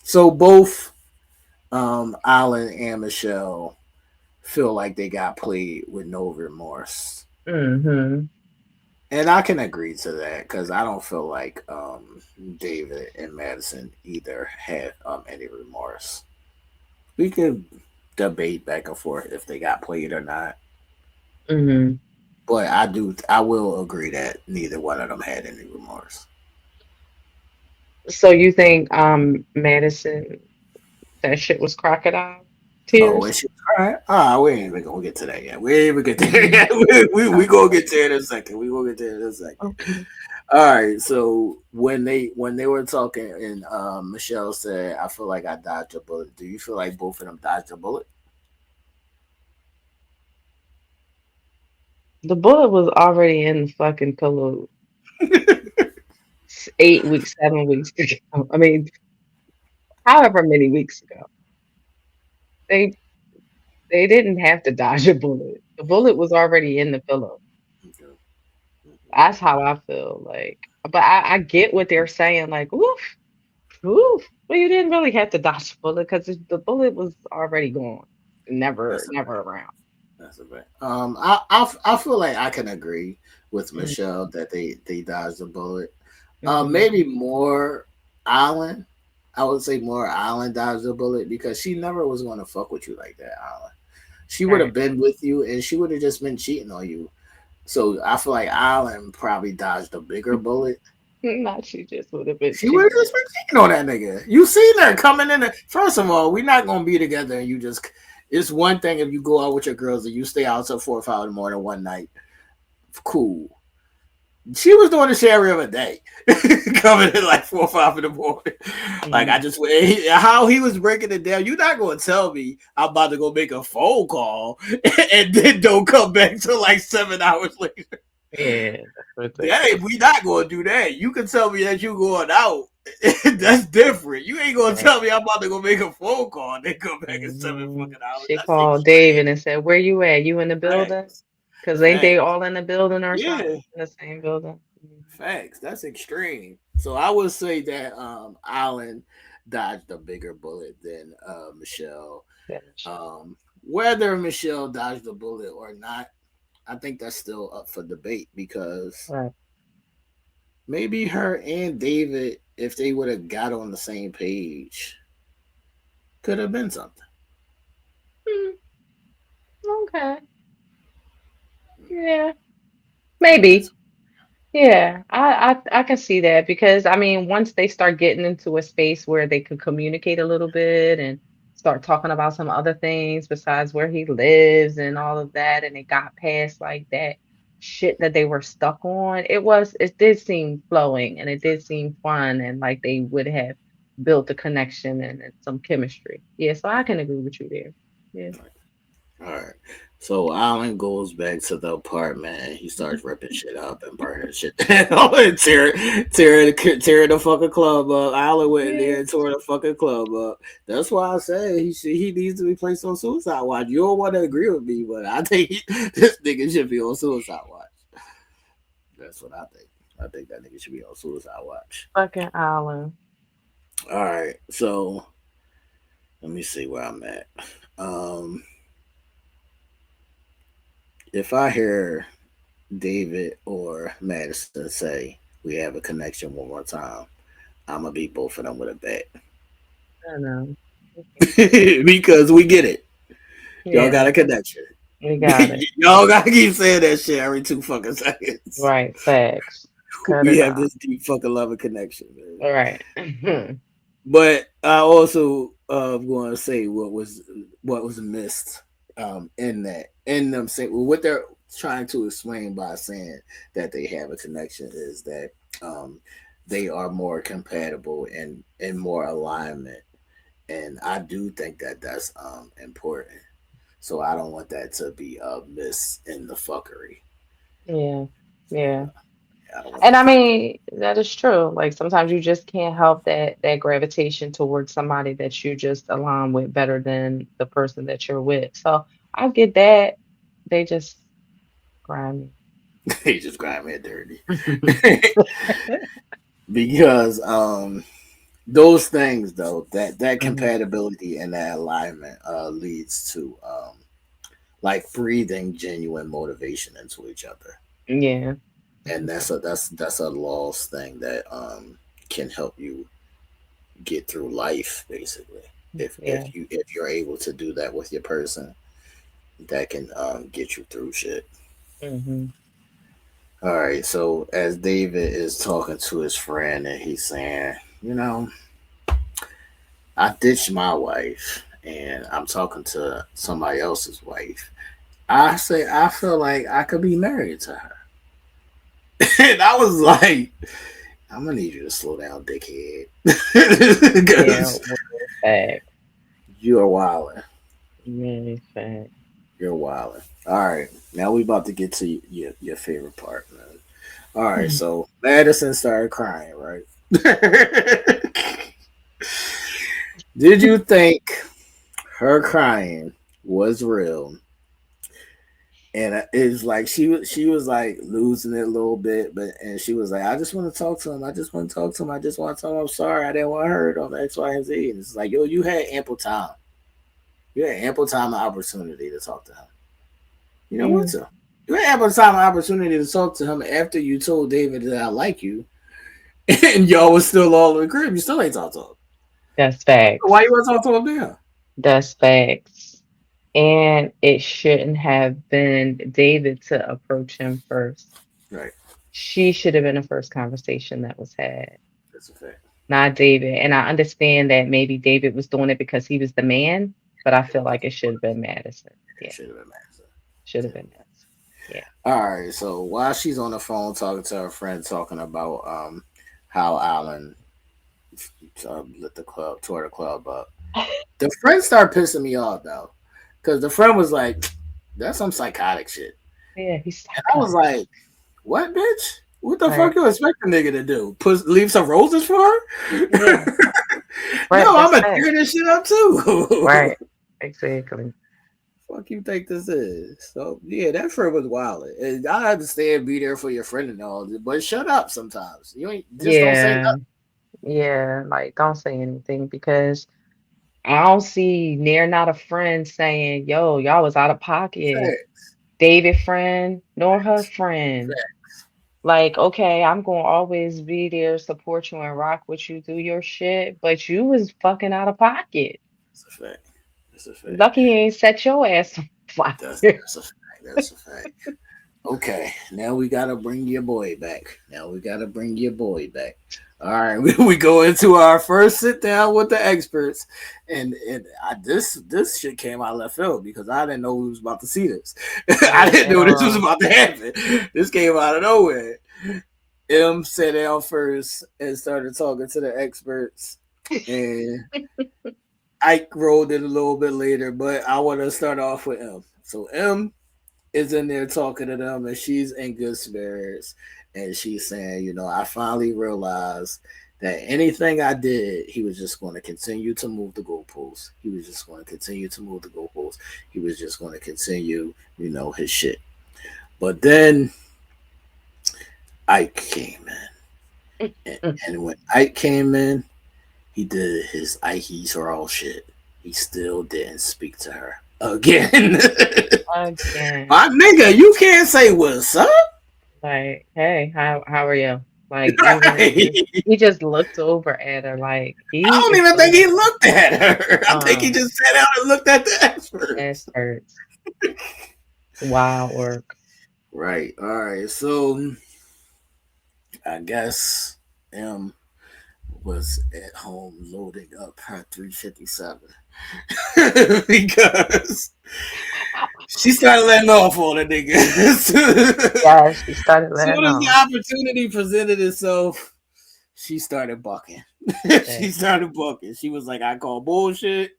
So both Alan and Michelle feel like they got played with no remorse. Mm-hmm. And I can agree to that because I don't feel like David and Madison either had any remorse. We could debate back and forth if they got played or not, Mm-hmm. but I will agree that neither one of them had any remorse. So you think Madison that shit was crocodile? Oh, and Tears. she, all right. Ah, we ain't even gonna get to that yet. We ain't even get there yet. We gonna get there in a second. We gonna get there in a second. Okay. All right. So when they were talking and Michelle said, "I feel like I dodged a bullet." Do you feel like both of them dodged a bullet? The bullet was already in the fucking pillow 8 weeks, 7 weeks ago. I mean, however many weeks ago. They they didn't have to dodge a bullet. The bullet was already in the pillow. Okay. That's how I feel. Like, but I get what they're saying. Like, oof, oof. Well, you didn't really have to dodge the bullet because the bullet was already gone, never, That's never around. That's a bit. I feel like I can agree with Mm-hmm. Michelle that they dodged a bullet. Mm-hmm. Maybe more Island. I would say more Island dodged a bullet because she never was going to fuck with you like that, Island. She would have Right. been with you, and she would have just been cheating on you. So I feel like Island probably dodged a bigger bullet. Not she just would have been She would have cheating. just been cheating on that nigga. You seen her coming in. First of all, we're not gonna be together, and you just. It's one thing if you go out with your girls and you stay out till 4 or 5 in the morning one night. Cool. She was doing the shit every other day, coming in like 4 or 5 in the morning. Like I Mm. just how he was breaking it down. You're not gonna tell me I'm about to go make a phone call and then don't come back till like 7 hours later. Yeah, that's Hey, ridiculous. we not gonna do that. You can tell me that you going out. That's different. You ain't gonna Right. tell me I'm about to go make a phone call and then come back in seven Hmm. fucking hours. She That's called extreme. David and said, "Where you at? You in the building? Facts. Cause ain't they Facts. all in the building or something? Yeah. In the same building?" Facts. That's extreme. So I would say that Allen dodged a bigger bullet than Michelle. Finish. Whether Michelle dodged a bullet or not, I think that's still up for debate because Right. maybe her and David, if they would have got on the same page, could have been something. Hmm, okay. Yeah. Maybe. Yeah, I can see that because I mean, once they start getting into a space where they could communicate a little bit and start talking about some other things besides where he lives and all of that, and it got past like that shit that they were stuck on, it did seem flowing and it did seem fun and like they would have built a connection and some chemistry. Yeah, so I can agree with you there. Yeah. All right. So Alan goes back to the apartment and he starts ripping shit up and burning shit down and tearing the fucking club up. Alan went in Yeah. there and tore the fucking club up. That's why I say he needs to be placed on suicide watch. You don't want to agree with me, but I think this nigga should be on suicide watch. That's what I think. I think that nigga should be on suicide watch. Fucking Island. All right. So let me see where I'm at. Um, if I hear David or Madison say we have a connection one more time, I'm gonna beat both of them with a bat I know. because we get it. Y'all Yeah, got a connection. we got it. Y'all gotta keep saying that shit every 2 fucking seconds. Right, facts. Cut We it have out. this deep fucking loving connection, man. All right. But I also going to say what was missed in that in them saying well, what they're trying to explain by saying that they have a connection is that um, they are more compatible and in more alignment, and I do think that that's important. So I don't want that to be a miss in the fuckery. Yeah, yeah. I don't want And that I to be. mean, that is true. Like sometimes you just can't help that gravitation towards somebody that you just align with better than the person that you're with. So I get that. They just grimy. He just grind me dirty because those things though that Mhm. compatibility and that alignment leads to like breathing genuine motivation into each other, Yeah. and that's a lost thing that can help you get through life basically Yeah. if you're able to do that with your person that can get you through shit. Hmm. All right, so as David is talking to his friend and he's saying, you know, I ditched my wife and I'm talking to somebody else's wife, I say I feel like I could be married to her. And I was like, I'm gonna need you to slow down, dickhead. Yeah, Because well, fact. you are wilding. Really fact. You're wilding. All right, now we about to get to your favorite part, man. All right, so Madison started crying, right? Did you think her crying was real? And it's like she was like losing it a little bit, but and she was like, I just want to talk to him. I just want to talk to him. I just want to tell him I'm sorry. I didn't want to hurt him. X, Y, and Z. And it's like, yo, you had ample time. You had ample time and opportunity to talk to him. You know what? Yeah, So you had ample time and opportunity to talk to him after you told David that I like you, and y'all was still all in the crib. You still ain't talked to him. that's Why you facts. want to talk to him now? That's facts. And it shouldn't have been David to approach him first. Right. She should have been the first conversation that was had, That's a fact. not David. And I understand that maybe David was doing it because he was the man, but I feel like it should have been Madison. It Yeah, should have been Madison. should have been Madison. Yeah. All right. So while she's on the phone talking to her friend, talking about how Alan lit the club, tore the club up, the friend started pissing me off though, because the friend was like, "That's some psychotic shit," Yeah, he's and I was psychotic. like, "What, bitch? What the Right. fuck you expect a nigga to do? Leave some roses for her?" Yeah. Right. No, I'm That's gonna facts. tear this shit up too. Right. Exactly. Fuck you think this is? So yeah, that friend was wild. And I understand be there for your friend and all, but shut up sometimes. You ain't just don't say Yeah. Yeah. Like, don't say anything because I don't see near not a friend saying, yo, y'all was out of pocket. nothing. David friend, nor her Facts. friend. Facts. Like, okay, I'm gonna always be there, support you and rock with you through your shit, but you was fucking out of pocket. That's a fact. That's a fact. Lucky he ain't set your ass on fire. That's a fact. That's a fact. Okay, now we gotta bring your boy back. Now we gotta bring your boy back. All right, we go into our first sit down with the experts, and this shit came out of left field because I didn't know we was about to see this. I Right, didn't at know this was all. about to happen. This came out of nowhere. M sat down first and started talking to the experts, and Ike rolled it a little bit later. But I want to start off with M. So M is in there talking to them, and she's in good spirits, and she's saying, I finally realized that anything I did, he was just going to continue to move the goalposts. He was just going to continue to move the goalposts. He was just going to continue, his shit. But then Ike came in, and when Ike came in, he did his Ike's all shit. He still didn't speak to her again. Again. My nigga, you can't say what's up. Like, hey, how are you? Like Right. he just looked over at her like I he don't is even think so he looked at her. I think he uh just sat down and looked at the that experts. hurts. Wild work. Right. All right. So I guess M was at home loading up her 357 because she started letting off on the niggas. Yeah, she started Soon letting as the off. opportunity presented itself, she started bucking. She That started bucking. She was like, "I call bullshit.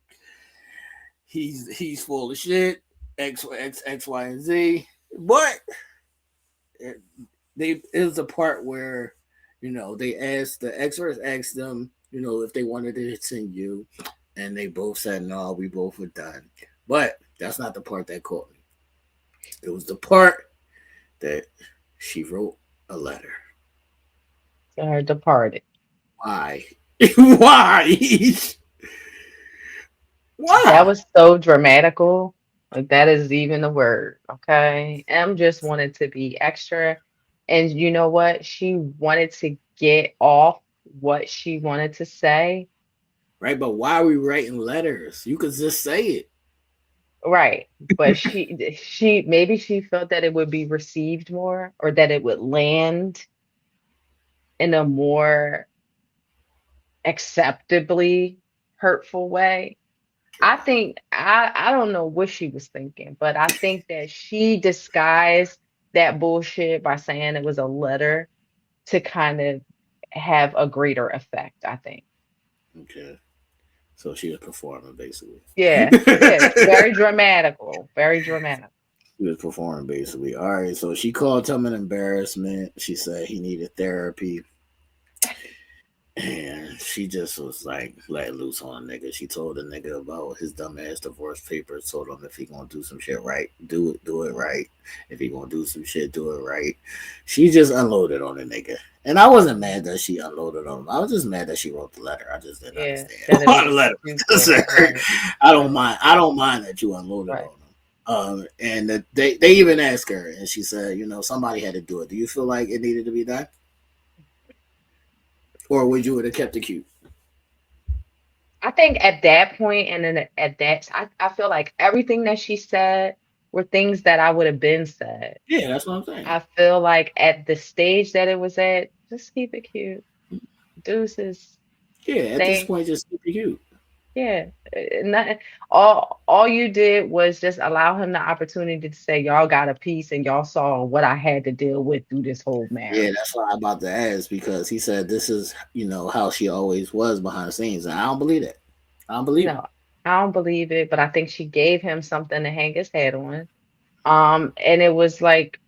He's full of shit. X, Y, and Z." But it, it was a part where the experts asked them, if they wanted to continue, and they both said no. We both were done. But that's not the part that caught me. It was the part that she wrote a letter. to her departed. Why? Why? That Why? was so dramatical. Like that is even the word. Okay. M just wanted to be extra. And you know what? She wanted to get off what she wanted to say. Right, but why are we writing letters? You could just say it. Right. But she maybe she felt that it would be received more or that it would land in a more acceptably hurtful way. I think I don't know what she was thinking, but I think that she disguised that bullshit by saying it was a letter to kind of have a greater effect, I think. Okay. So she was performing basically. Yeah. Yeah. Very dramatical. Very dramatic. She was performing basically. All right. So she called him an embarrassment. She said he needed therapy. And she just was like let loose on a nigga. She told the nigga about his dumbass divorce papers. Told him if he gonna do some shit right, do it right. If he gonna do some shit, do it right. She just unloaded on the nigga, and I wasn't mad that she unloaded on him. I was just mad that she wrote the letter. I just didn't Yeah. understand That it why was the letter was stupid. concerned. Right. I don't Right. mind. I don't mind that you unloaded Right. on him. And they even asked her, and she said, somebody had to do it. Do you feel like it needed to be done, or would you have kept it cute? I think at that point and then at that, I feel like everything that she said were things that I would have been said. Yeah, that's what I'm saying. I feel like at the stage that it was at, just keep it cute. Deuces. Yeah, at this Thanks. point, just keep it cute. Yeah. Nothing, all you did was just allow him the opportunity to say y'all got a piece and y'all saw what I had to deal with through this whole Yeah, marriage. that's why I'm about to ask because he said this is, how she always was behind the scenes, and I don't believe that. I don't believe it. No, I don't believe it, but I think she gave him something to hang his head on. And it was like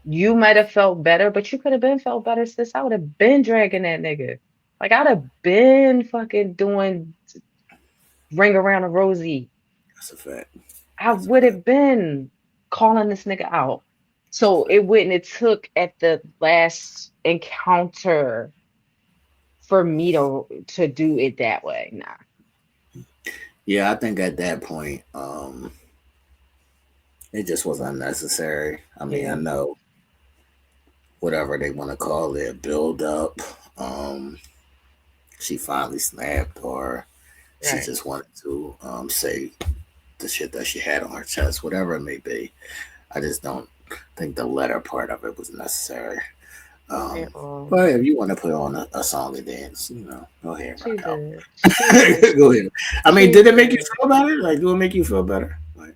you might have felt better, but you could have been felt better, sis. I would have been dragging that nigga. Like I'd have been fucking doing ring around a rosy. That's a fact. I That's a would fact. have been calling this nigga out. So it wouldn't it took at the last encounter for me to do it that way. Nah. Yeah, I think at that point, it just was unnecessary. I mean, I Yeah. know whatever they want to call it, build up. Um, she finally snapped, or she Right. just wanted to say the shit that she had on her chest, whatever it may be. I just don't think the letter part of it was necessary. At Um, all. but if you want to put on a song and dance, go ahead and She rock out. did. She did. Go ahead. I mean, She did it make you did. feel better? Like, do it make you feel better? Like,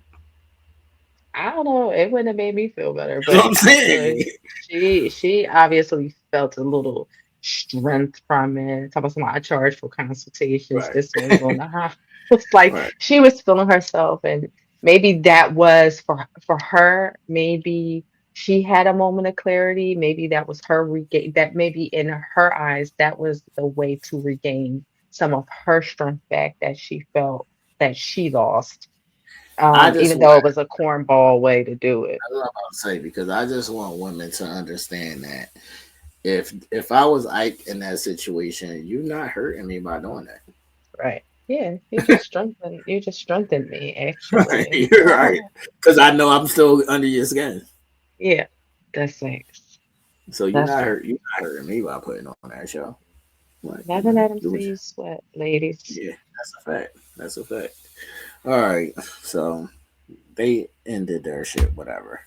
I don't know. It wouldn't have made me feel better, that's what but I'm I saying. feel she obviously felt a little strength from it. Talk about somebody I charged for consultations. Right, This one's on the high. It's like right. she was feeling herself, and maybe that was for her. Maybe she had a moment of clarity. Maybe that was her regain. That maybe in her eyes, that was the way to regain some of her strength back that she felt that she lost, I just even want, though it was a cornball way to do it. I don't know what to say because I just want women to understand that if I was Ike in that situation, you're not hurting me by doing that. Right. Yeah, you just strengthened me Right, actually. you're Oh, right. okay. Because I know I'm still under your skin. Yeah, that's thanks. So That's right. you're not hurting me by putting on that show. Like, Never let them do what see you sweat, ladies. yeah, that's a fact. That's a fact. All right. So they ended their shit, whatever.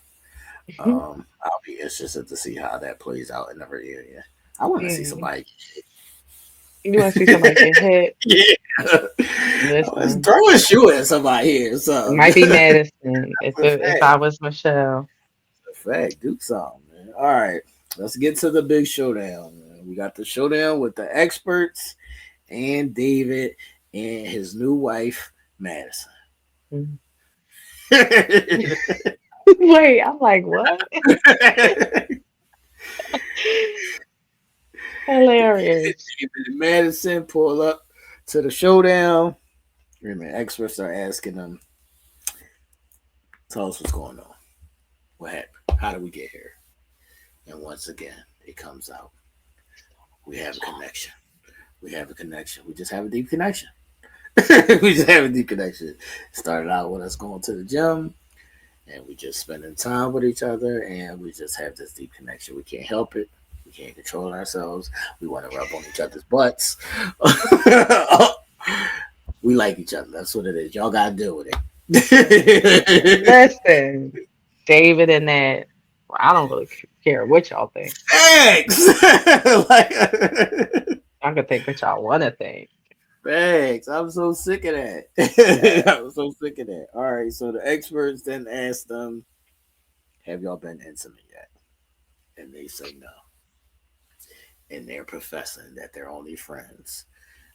You I'll be interested to see how that plays out in the reunion. I want to see want somebody. to see somebody get hit? Yeah. I was Listen, throwing a shoe at somebody here. it So might be that's Madison a if fact. I was Michelle. That's a fact. Do something, man. All right. Let's get to the big showdown. Man. We got the showdown with the experts and David and his new wife, Madison. Mhm. Wait, I'm like, what? Hilarious. David and Madison pull up to the showdown. And the experts are asking them, tell us what's going on. What happened? How did we get here? And once again, it comes out. We have a connection. We have a connection. We just have a deep connection. We just have a deep connection. Started out with us going to the gym and we just spending time with each other and we just have this deep connection. We can't help it. We can't control ourselves. We want to rub on each other's butts. We like each other. That's what it is. Y'all gotta deal with it. Listen, David and that. Well, I don't really care what y'all think. Thanks. Like, I can think what y'all want to think. Thanks. I'm so sick of that. I'm so sick of that. All right. So the experts then asked them, "Have y'all been intimate yet?" And they say no. And they're professing that they're only friends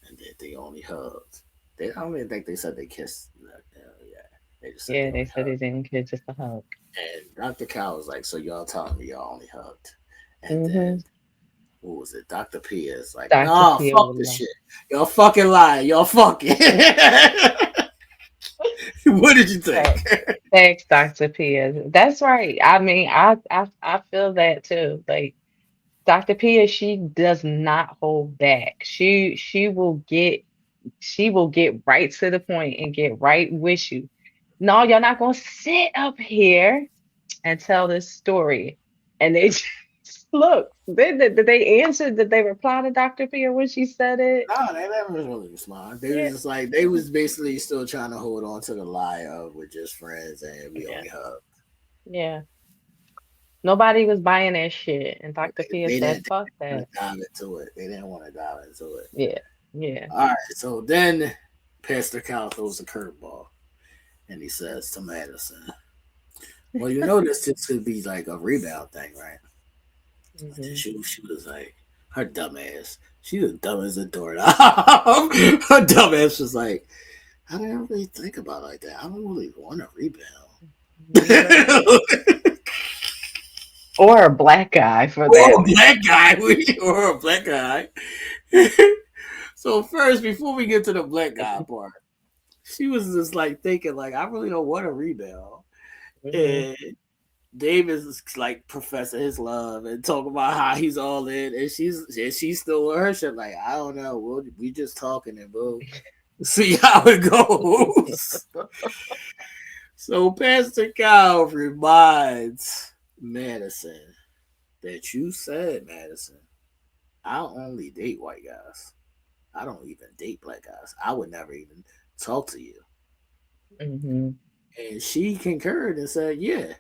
and that they only hugged. They I don't even think they said they kissed. No, no, yeah, they just said they Yeah, they only said they hugged. didn't get just a hug. And Dr. Cow was like, "So y'all telling me y'all only hugged?" And Mm-hmm. then what was it? Dr. P is like, Dr. "Nah, Pia fuck would this love. shit. Y'all fucking lying. Y'all fucking." What did you think? Right. Thanks, Dr. Pia. That's right. I mean, I feel that too. Like Dr. Pia, she does not hold back. She will get right to the point and get right with you. No, you're not gonna sit up here and tell this story. And they just look. Did they answer? Did they reply to Dr. Pia when she said it? No, they never really respond. They was Yeah. just like they was basically still trying to hold on to the lie of we're just friends and we Yeah. only hug. Yeah. Nobody was buying that shit. And Dr. Pia They said, didn't fuck want that. to dive into it. They didn't want to dive into it. Yeah. Yeah. All right, so then Pastor Cal throws a curveball and he says to Madison, "Well, you know this could be like a rebound thing, right?" And then Hmm. she was like, her dumb ass. She was dumb as a doorknob. Her dumb ass was like, "I didn't really think about it like that. I don't really want a rebound." Right. Or a black guy for or that a matter. black guy, or a black guy. So first, before we get to the black guy part, she was just like thinking, like, I really don't want a rebound. Hmm. And David is like professing his love and talking about how he's all in, and she's still with her shit. Like, I don't know, we just talking and we'll see how it goes. So Pastor Cow reminds Madison that you said, Madison, I'll only date white guys. I don't even date black guys. I would never even talk to you. Hmm. And she concurred and said, yeah.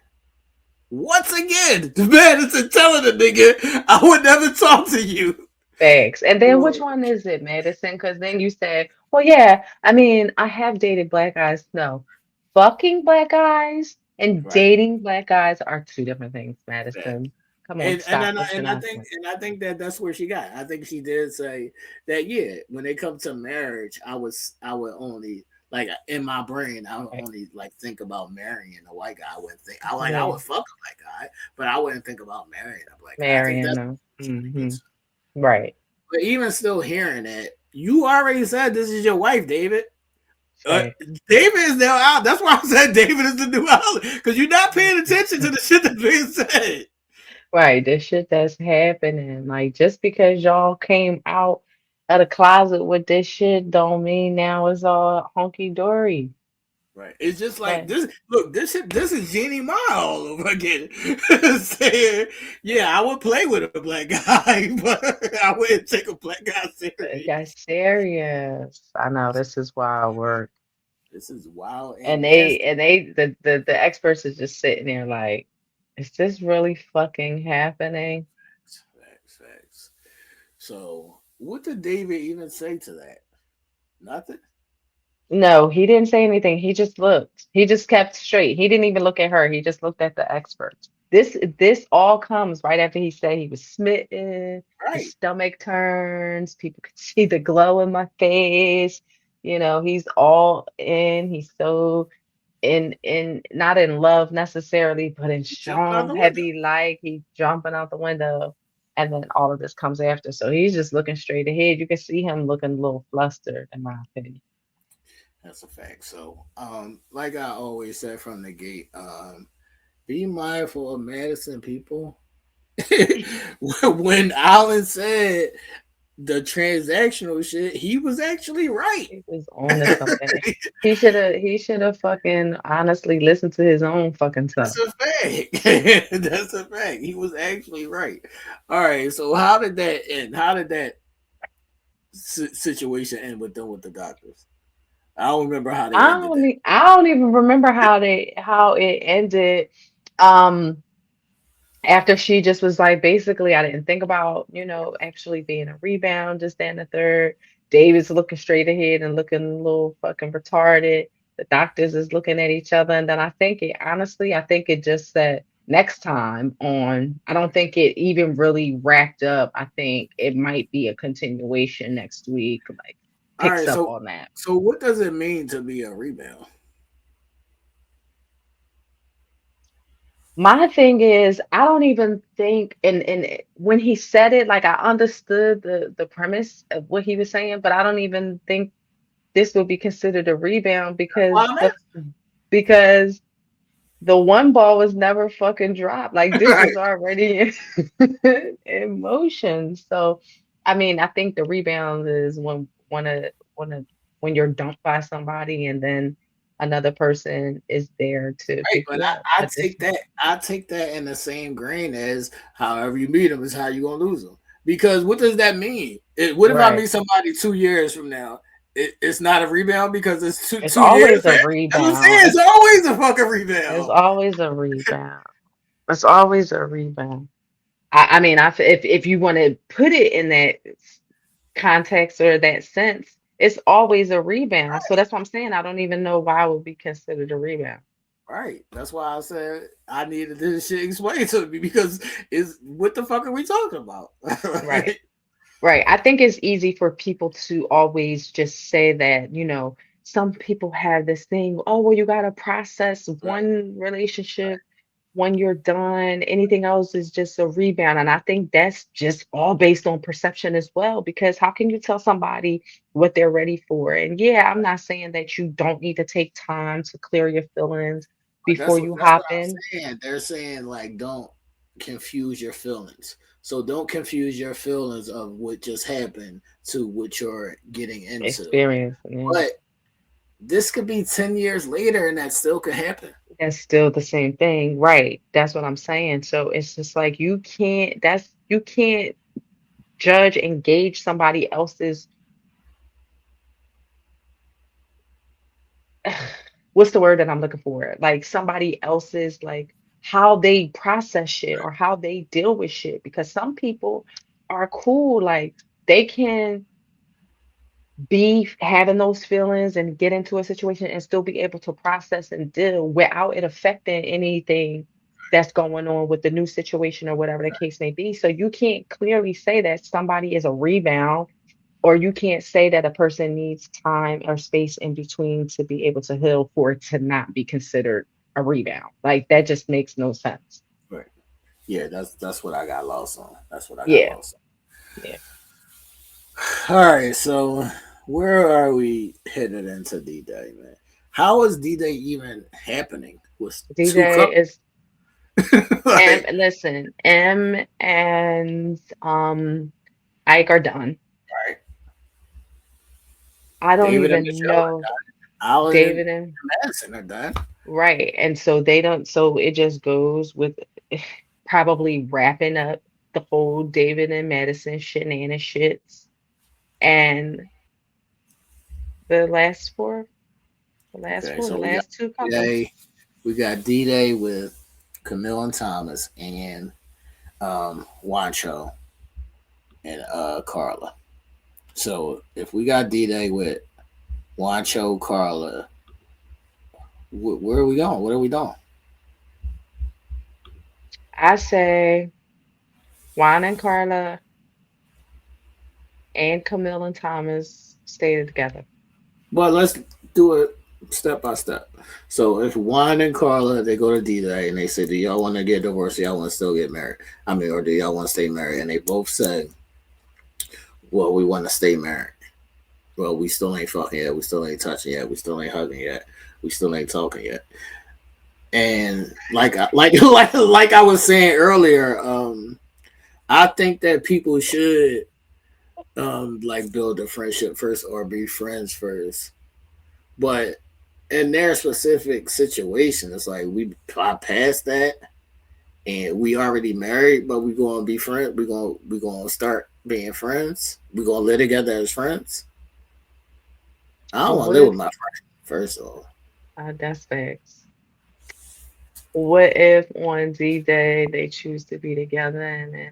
Once again, the Madison telling the nigga, I would never talk to you. Facts. And then which one is it, Madison? Because then you said, well, yeah, I mean, I have dated black guys. No, fucking black guys and Right. dating black guys are two different things, That. Madison. Come on, And stop and I, pushing and I us. think and I think that that's where she got. I think she did say that yeah. When it comes to marriage, I would only like in my brain I would Right. only like think about marrying a white guy. I wouldn't think I Yeah, would fuck a black guy, but I wouldn't think about marrying a black guy. I think marrying that's them. what I'm trying to get to. Right. But even still hearing that, you already said this is your wife, David. Uh, Right. David is now out. That's why I said David is the new Holland because you're not paying attention to the shit that's being said. Right, the shit that's happening. Like just because y'all came out of the closet with this shit don't mean now it's all honky dory. Right. It's just like But this. Look, this is Jeannie Ma all over again, saying, "Yeah, I would play with a black guy, but I wouldn't take a black guy it serious." got serious. I know this is wild work. This is wild and And nasty. the experts is just sitting there like, is this really fucking happening? Facts, facts. So, what did David even say to that? Nothing. No, he didn't say anything. He just looked. He just kept straight. He didn't even look at her. He just looked at the experts. This all comes right after he said he was smitten. His Right. stomach turns. People could see the glow in my face. He's all in. He's so in not in love necessarily, but in He jumped out strong, the window. heavy like he's jumping out the window. And then all of this comes after. So he's just looking straight ahead. You can see him looking a little flustered, in my opinion. That's a fact. So, like I always said from the gate, be mindful of Madison people. When Alan said the transactional shit, he was actually right. He was on to something. He should have fucking honestly listened to his own fucking That's self. a fact. That's a fact. He was actually right. All right. So how did that end? How did that situation end with them with the doctors? I don't remember how they ended that. I don't even remember how it ended. Um After she just was like, basically, I didn't think about, actually being a rebound, just and the third. David's looking straight ahead and looking a little fucking retarded. The doctors is looking at each other, and then I think it honestly, I think it just said next time on. I don't think it even really wrapped up. I think it might be a continuation next week, like All picks right, up so on that. so what does it mean to be a rebound? My thing is, I don't even think, and when he said it, like I understood the premise of what he was saying, but I don't even think this would be considered a rebound Well, because the one ball was never fucking dropped. Like this right. was already in motion. So, I mean, I think the rebound is when you're dumped by somebody and then another person is there to Right, pick but you up. I But this, take that. I take that in the same grain as however you meet them is how you gonna lose them. Because what does that mean? What if I right. meet somebody 2 years from now? It's not a rebound because it's two It's two years. always a That's what I'm saying. rebound. It's always a fucking It's rebound. always a rebound. It's always a rebound. I mean, if you want to put it in that context or that sense, it's always a rebound. So that's what I'm saying. I don't even know why it would be considered a rebound. Right. That's why I said I needed this shit explained to me because is what the fuck are we talking about? Right. Right. Right. I think it's easy for people to always just say that, some people have this thing, oh, well, you got to process Right. one relationship when you're done. Anything else is just a rebound. And I think that's just all based on perception as well, because how can you tell somebody what they're ready for? And yeah, I'm not saying that you don't need to take time to clear your feelings But before you that's what hop I'm in. saying. They're saying like don't confuse your feelings. So don't confuse your feelings of what just happened to what you're getting into. Experience. Yeah. But this could be 10 years later and that still could happen. That's still the same thing, right? That's what I'm saying. So it's just like you can't judge and gauge somebody else's what's the word that I'm looking for? Like somebody else's like how they process shit or how they deal with shit because some people are cool like they can be having those feelings and get into a situation and still be able to process and deal without it affecting anything that's going on with the new situation or whatever the case may be. So you can't clearly say that somebody is a rebound, or you can't say that a person needs time or space in between to be able to heal for it to not be considered a rebound. Like that just makes no sense. Right. Yeah, that's what I got lost on. That's what I got Yeah, lost yeah. on. All right, so where are we headed into D-Day, man? How is D-Day even happening with two DJ couple? is M. Like, Listen, M and Ike are done. right. I don't David and even Michelle are know done. Alan and David and Madison are done. right. And so they don't, so it just goes with probably wrapping up the whole David and Madison shenanigans shits. And the last four, Okay, so the we got last two couples. D-Day. We got D-Day with Camille and Thomas and Wancho and Carla. So if we got D-Day with Wancho, Carla, where are we going? What are we doing? I say Juan and Carla and Camille and Thomas stay together. Well, let's do it step by step. So if Juan and Carla they go to D-Day and they say, "Do y'all want to get divorced? Do y'all want to still get married? I mean, or do y'all want to stay married?" And they both say, "Well, we want to stay married. Well, we still ain't fucking yet. We still ain't touching yet. We still ain't hugging yet. We still ain't talking yet." And like I was saying earlier, I think that people should like build a friendship first or be friends first. But in their specific situation, it's like we bypassed that and we already married, but we gonna be friends. We gonna start being friends. We gonna live together as friends. I But don't want to what live if with my friend first of all. that's facts? What if on D Day they choose to be together and then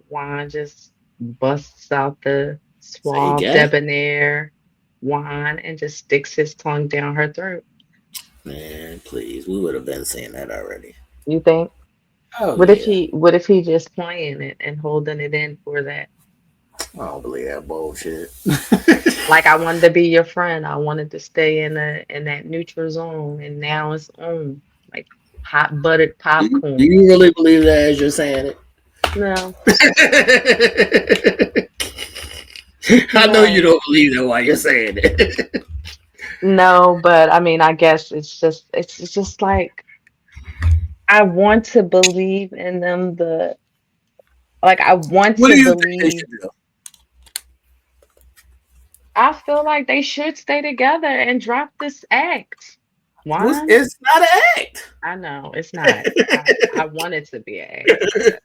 Juan just busts out the Say suave, gay? debonair, Juan, and just sticks his tongue down her throat. Man, please. We would have been saying that already. You think? Oh yeah. What if he just playing it and holding it in for that? I don't believe that bullshit. Like I wanted to be your friend. I wanted to stay in that neutral zone and now it's on. Like hot buttered Do popcorn. you really believe that as you're saying No, it? I know you no. don't believe that while you're saying it. No, but I mean I guess it's just like I want to believe in them I want What to do you think they believe. should do? I feel like they should stay together and drop this act. Why? It's not an act. I know it's not. I want it to be an act, but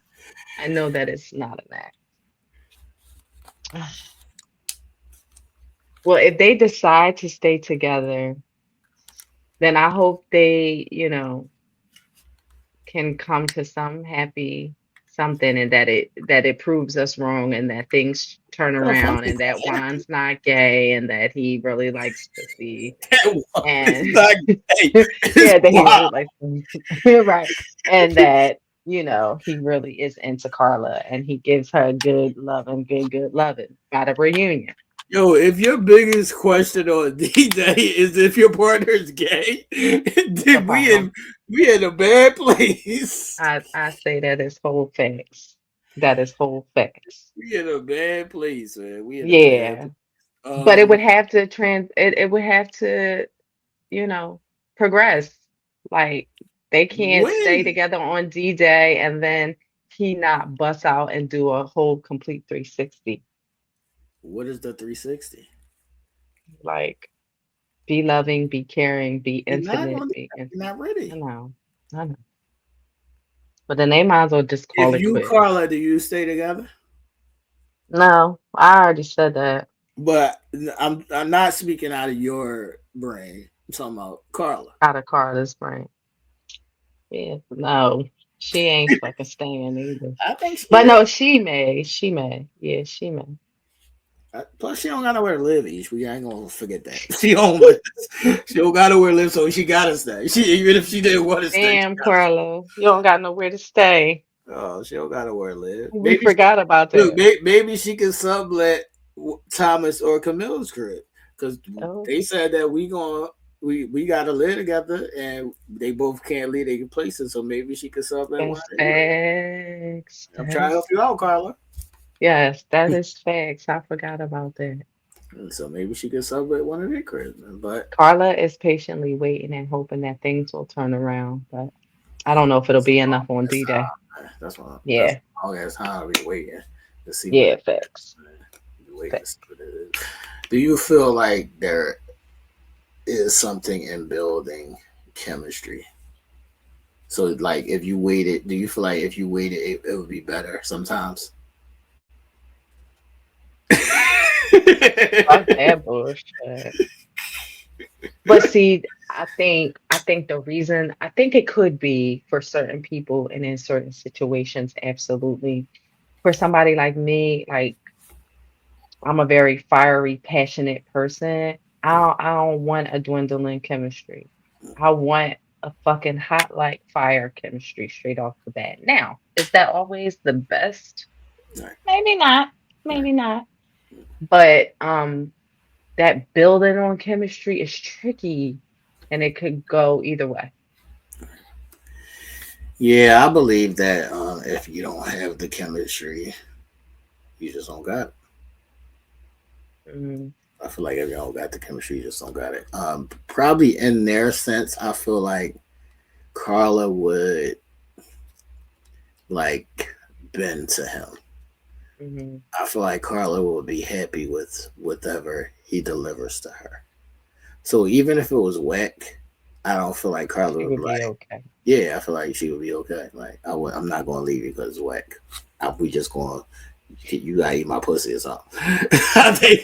I know that it's not an act. Well, if they decide to stay together, then I hope they, can come to some happy something and that it proves us wrong and that things turn Well, fuck around is and that happy. Juan's not gay and that he really likes pussy It's and not gay. It's yeah, that he wild. really likes right. And that, he really is into Carla and he gives her good loving, good loving at a reunion. Yo, if your biggest question on DJ is if your partner is gay, It's a then problem. we in a bad place. I say that is whole facts. That is whole facts. We in a bad place, man. We in a bad Yeah. place. But it would have to it would have to, you know, progress. Like they can't stay When? together on D-Day and then he not bust out and do a whole complete 360. What is the 360? Like be loving, be caring, be You're not intimate, on be that. in- You're not I ready. know. I know. But then they might as well just If call it you, quits. Carla, do you stay together? No, I already said that. But I'm not speaking out of your brain. I'm talking about Carla. Out of Carla's brain. Yeah. No. She ain't fucking staying either. I think she But is. no, she may. She may. Yeah, she may. Plus, she don't got nowhere to live. Ish. We ain't gonna forget that. She don't. She don't got nowhere to live, so she gotta stay. She even if she didn't want to stay, she Damn, gotta stay. Carla. You don't got nowhere to stay. Oh, she don't got nowhere to live. We forgot about Look, that. maybe she can sublet Thomas or Camille's crib because Oh, they said that we gotta live together and they both can't leave their places, so maybe she could sublet one that's of their cribs. facts. I'm trying to help you out, Carla. Yes, that is facts. I forgot about that. So maybe she could sublet one of their cribs, but Carla is patiently waiting and hoping that things will turn around, but I don't know if it'll be enough on that's D-Day. time. That's Yeah, all that's time to be waiting to see what yeah, it facts. is. Waiting to Facts. see what it is. Do you feel like there is something in building chemistry? So, like, if you waited, do you feel like if you waited, it would be better sometimes? Fuck that bullshit. But see, I think the reason I think it could be for certain people and in certain situations, absolutely. For somebody like me, like I'm a very fiery, passionate person. I don't want a dwindling chemistry. I want a fucking hot like fire chemistry straight off the bat. Now, is that always the best? Right, Maybe not. right. Maybe not. But that building on chemistry is tricky and it could go either way. Yeah, I believe that if you don't have the chemistry, you just don't got it. Mm, I feel like if you don't got the chemistry, you just don't got it. Probably in their sense, I feel like Carla would like bend to him. hmm I feel like Carla would be happy with whatever he delivers to her. So even if it was whack, I don't feel like Carla It would be would be like, okay. yeah, I feel like she would be okay. Like I'm not going to leave you because it's whack. We just going you gotta eat my pussy or something. I think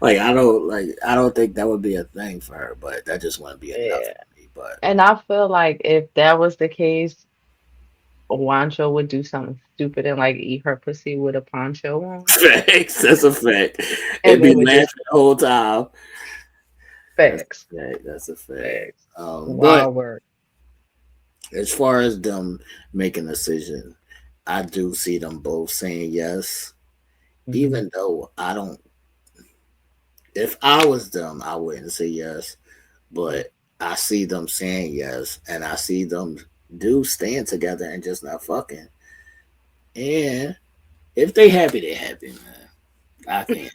I don't think that would be a thing for her, but that just wouldn't be enough Yeah. for me. But And I feel like if that was the case, Wancho would do something stupid and like eat her pussy with a poncho on, Facts. That's a fact. and They'd they be would laughing just the whole time. That's facts, a fact. That's a fact. facts, But wild work. as far as them making a decision, I do see them both saying yes, Hmm. even though I don't. If I was them, I wouldn't say yes. But I see them saying yes, and I see them do staying together and just not fucking. And if they happy, they happy, man. I can't.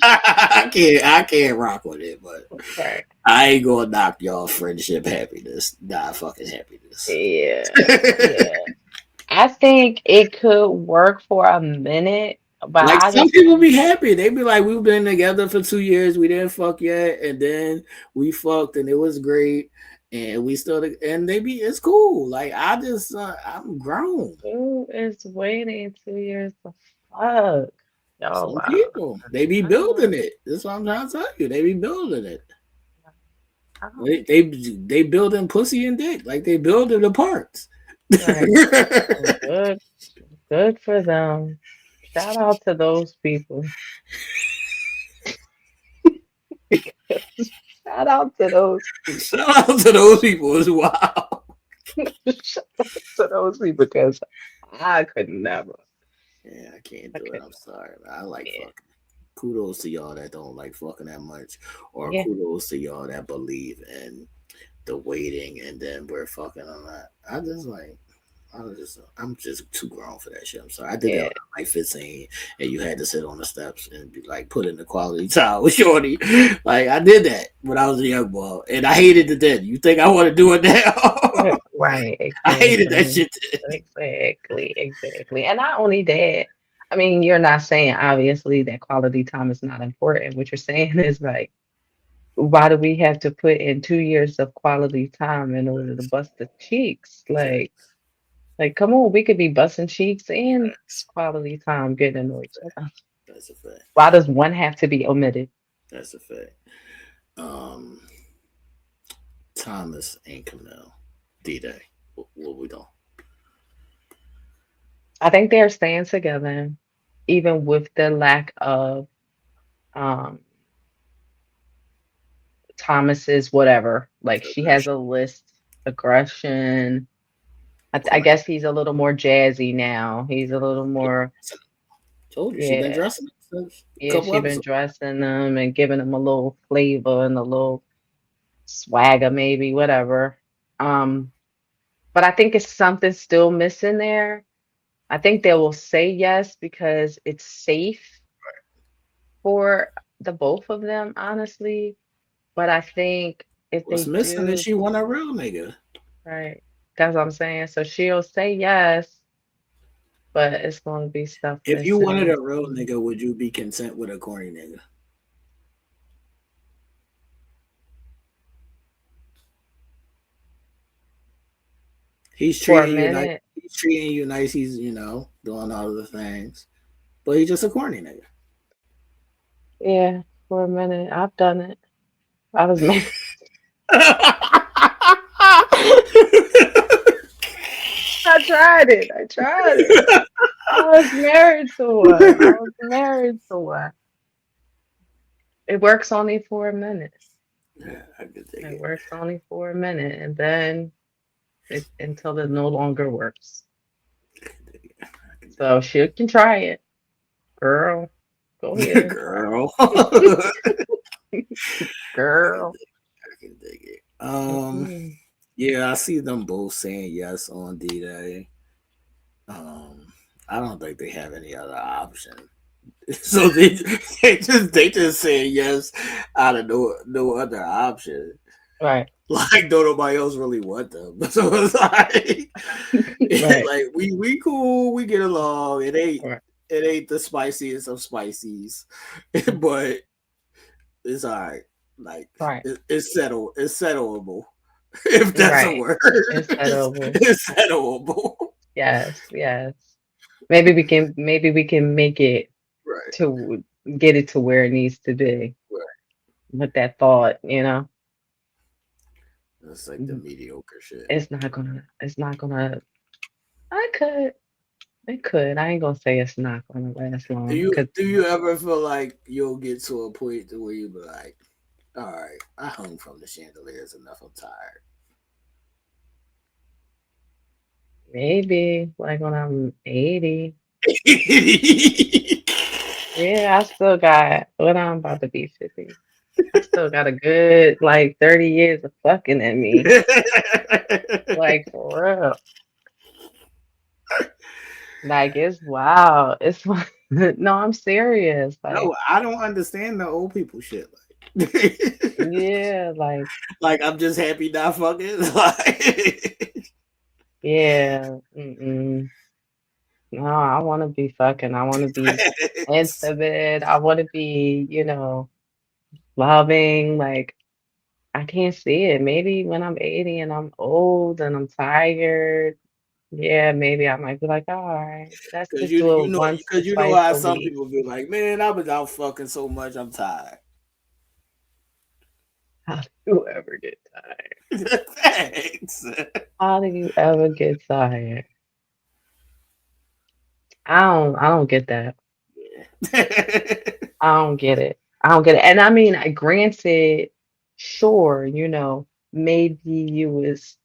I can't rock with it, but Right. I ain't gonna knock y'all friendship happiness, not fucking happiness. Yeah. Yeah. I think it could work for a minute, but Like I some just people be happy. They be like, we've been together for 2 years, we didn't fuck yet, and then we fucked and it was great, and we still and they be it's cool. Like I just I'm grown. who is waiting 2 years to fuck? Yo, Some wow. people they be I don't, building it. That's what I'm trying to tell you. They be building it. I They don't, they, they building pussy and dick like they building the parts. right. Well, good, good for them. Shout out to those people. Shout out to those people. Shout out to those people as well. Shout out to those people because I could never. Yeah, I can't I do it. could I'm sorry. I like yeah. fucking. Kudos to y'all that don't like fucking that much, or Yeah. kudos to y'all that believe in the waiting and then we're fucking on that. I'm just too grown for that shit. I'm sorry. I did that when Yeah. I was like 15 and you had to sit on the steps and be like put in the quality time with Shorty. Like I did that when I was a young boy and I hated it then. You think I want to do it now? Right, I hated that exactly. shit then. Exactly, exactly. And not only that, I mean, you're not saying obviously that quality time is not important. What you're saying is like, why do we have to put in 2 years of quality time in order to bust the cheeks? Facts. Like, come on, we could be busting cheeks and Facts. quality time getting to know each other. That's a fact. Why does one have to be omitted? That's a fact. Um, Thomas and Camille, D-Day. What we doing? I think they're staying together, even with the lack of um Thomas's whatever. Like she has a list, aggression. I Corny. guess he's a little more jazzy now. He's a little more, Told you she been yeah, dressing since a yeah. couple She been episodes. dressing them and giving them a little flavor and a little swagger, maybe whatever. Um, but I think it's something still missing there. I think they will say yes because it's safe for the both of them, honestly. But I think if What's they missing is do, she want a real nigga. right, that's what I'm saying. So she'll say yes, but it's going to be stuff If you missing wanted in a real between. nigga, would you be content with a corny nigga? He's For a treating you nice. minute, He's treating you nice. He's doing all of the things, but he's just a corny nigga. yeah, for a minute, I've done it. I was married. I tried it. I tried it. I was married to one. I was married to one. It works only for a minute. Yeah, I could take It it. works only for a minute, and then until it no longer works. I could take it. I could So she can try it, girl. Go dig ahead it. and try Girl. I it, can girl. dig I can dig it. Mhm. Yeah, I see them both saying yes on D-Day. Um, I don't think they have any other option. So they just say yes out of no other option. Right, Like don't nobody else really want them. So it's like right, like we cool, we get along. right, It ain't the spiciest of spices, mhm, but it's all right. Like right, it's settleable. If that's a right. word. It's It's, edible. it's settleable. Yes, yes. Maybe we can make it Right. to get it to where it needs to be Right. with that thought. That's like the Mhm. mediocre shit. It's not gonna I could. It could. I ain't gonna say it's not gonna last Do long. you Cause do you ever feel like you'll get to a point to where you be like, all right, I hung from the chandeliers enough. I'm tired. maybe like when I'm 80. Yeah, I still got when I'm about to be 50. I still got a good like 30 years of fucking in me. Like for real. Like it's wow. It's no, I'm serious. Like, No, I don't understand the old people shit. Like, yeah, like, like I'm just happy not fucking. Like, yeah. Mm-mm. No, I want to be fucking. I want to be intimate. I want to be, loving. Like, I can't see it. Maybe when I'm 80 and I'm old and I'm tired, yeah, maybe I might be like, all right, let's Cause just do it once or because you know twice how a some week. people be like, man, I was out fucking so much, I'm tired. How do you ever get tired? Thanks. How do you ever get tired? I don't get that. I don't get it. I don't get it. And I mean, granted, sure, maybe you was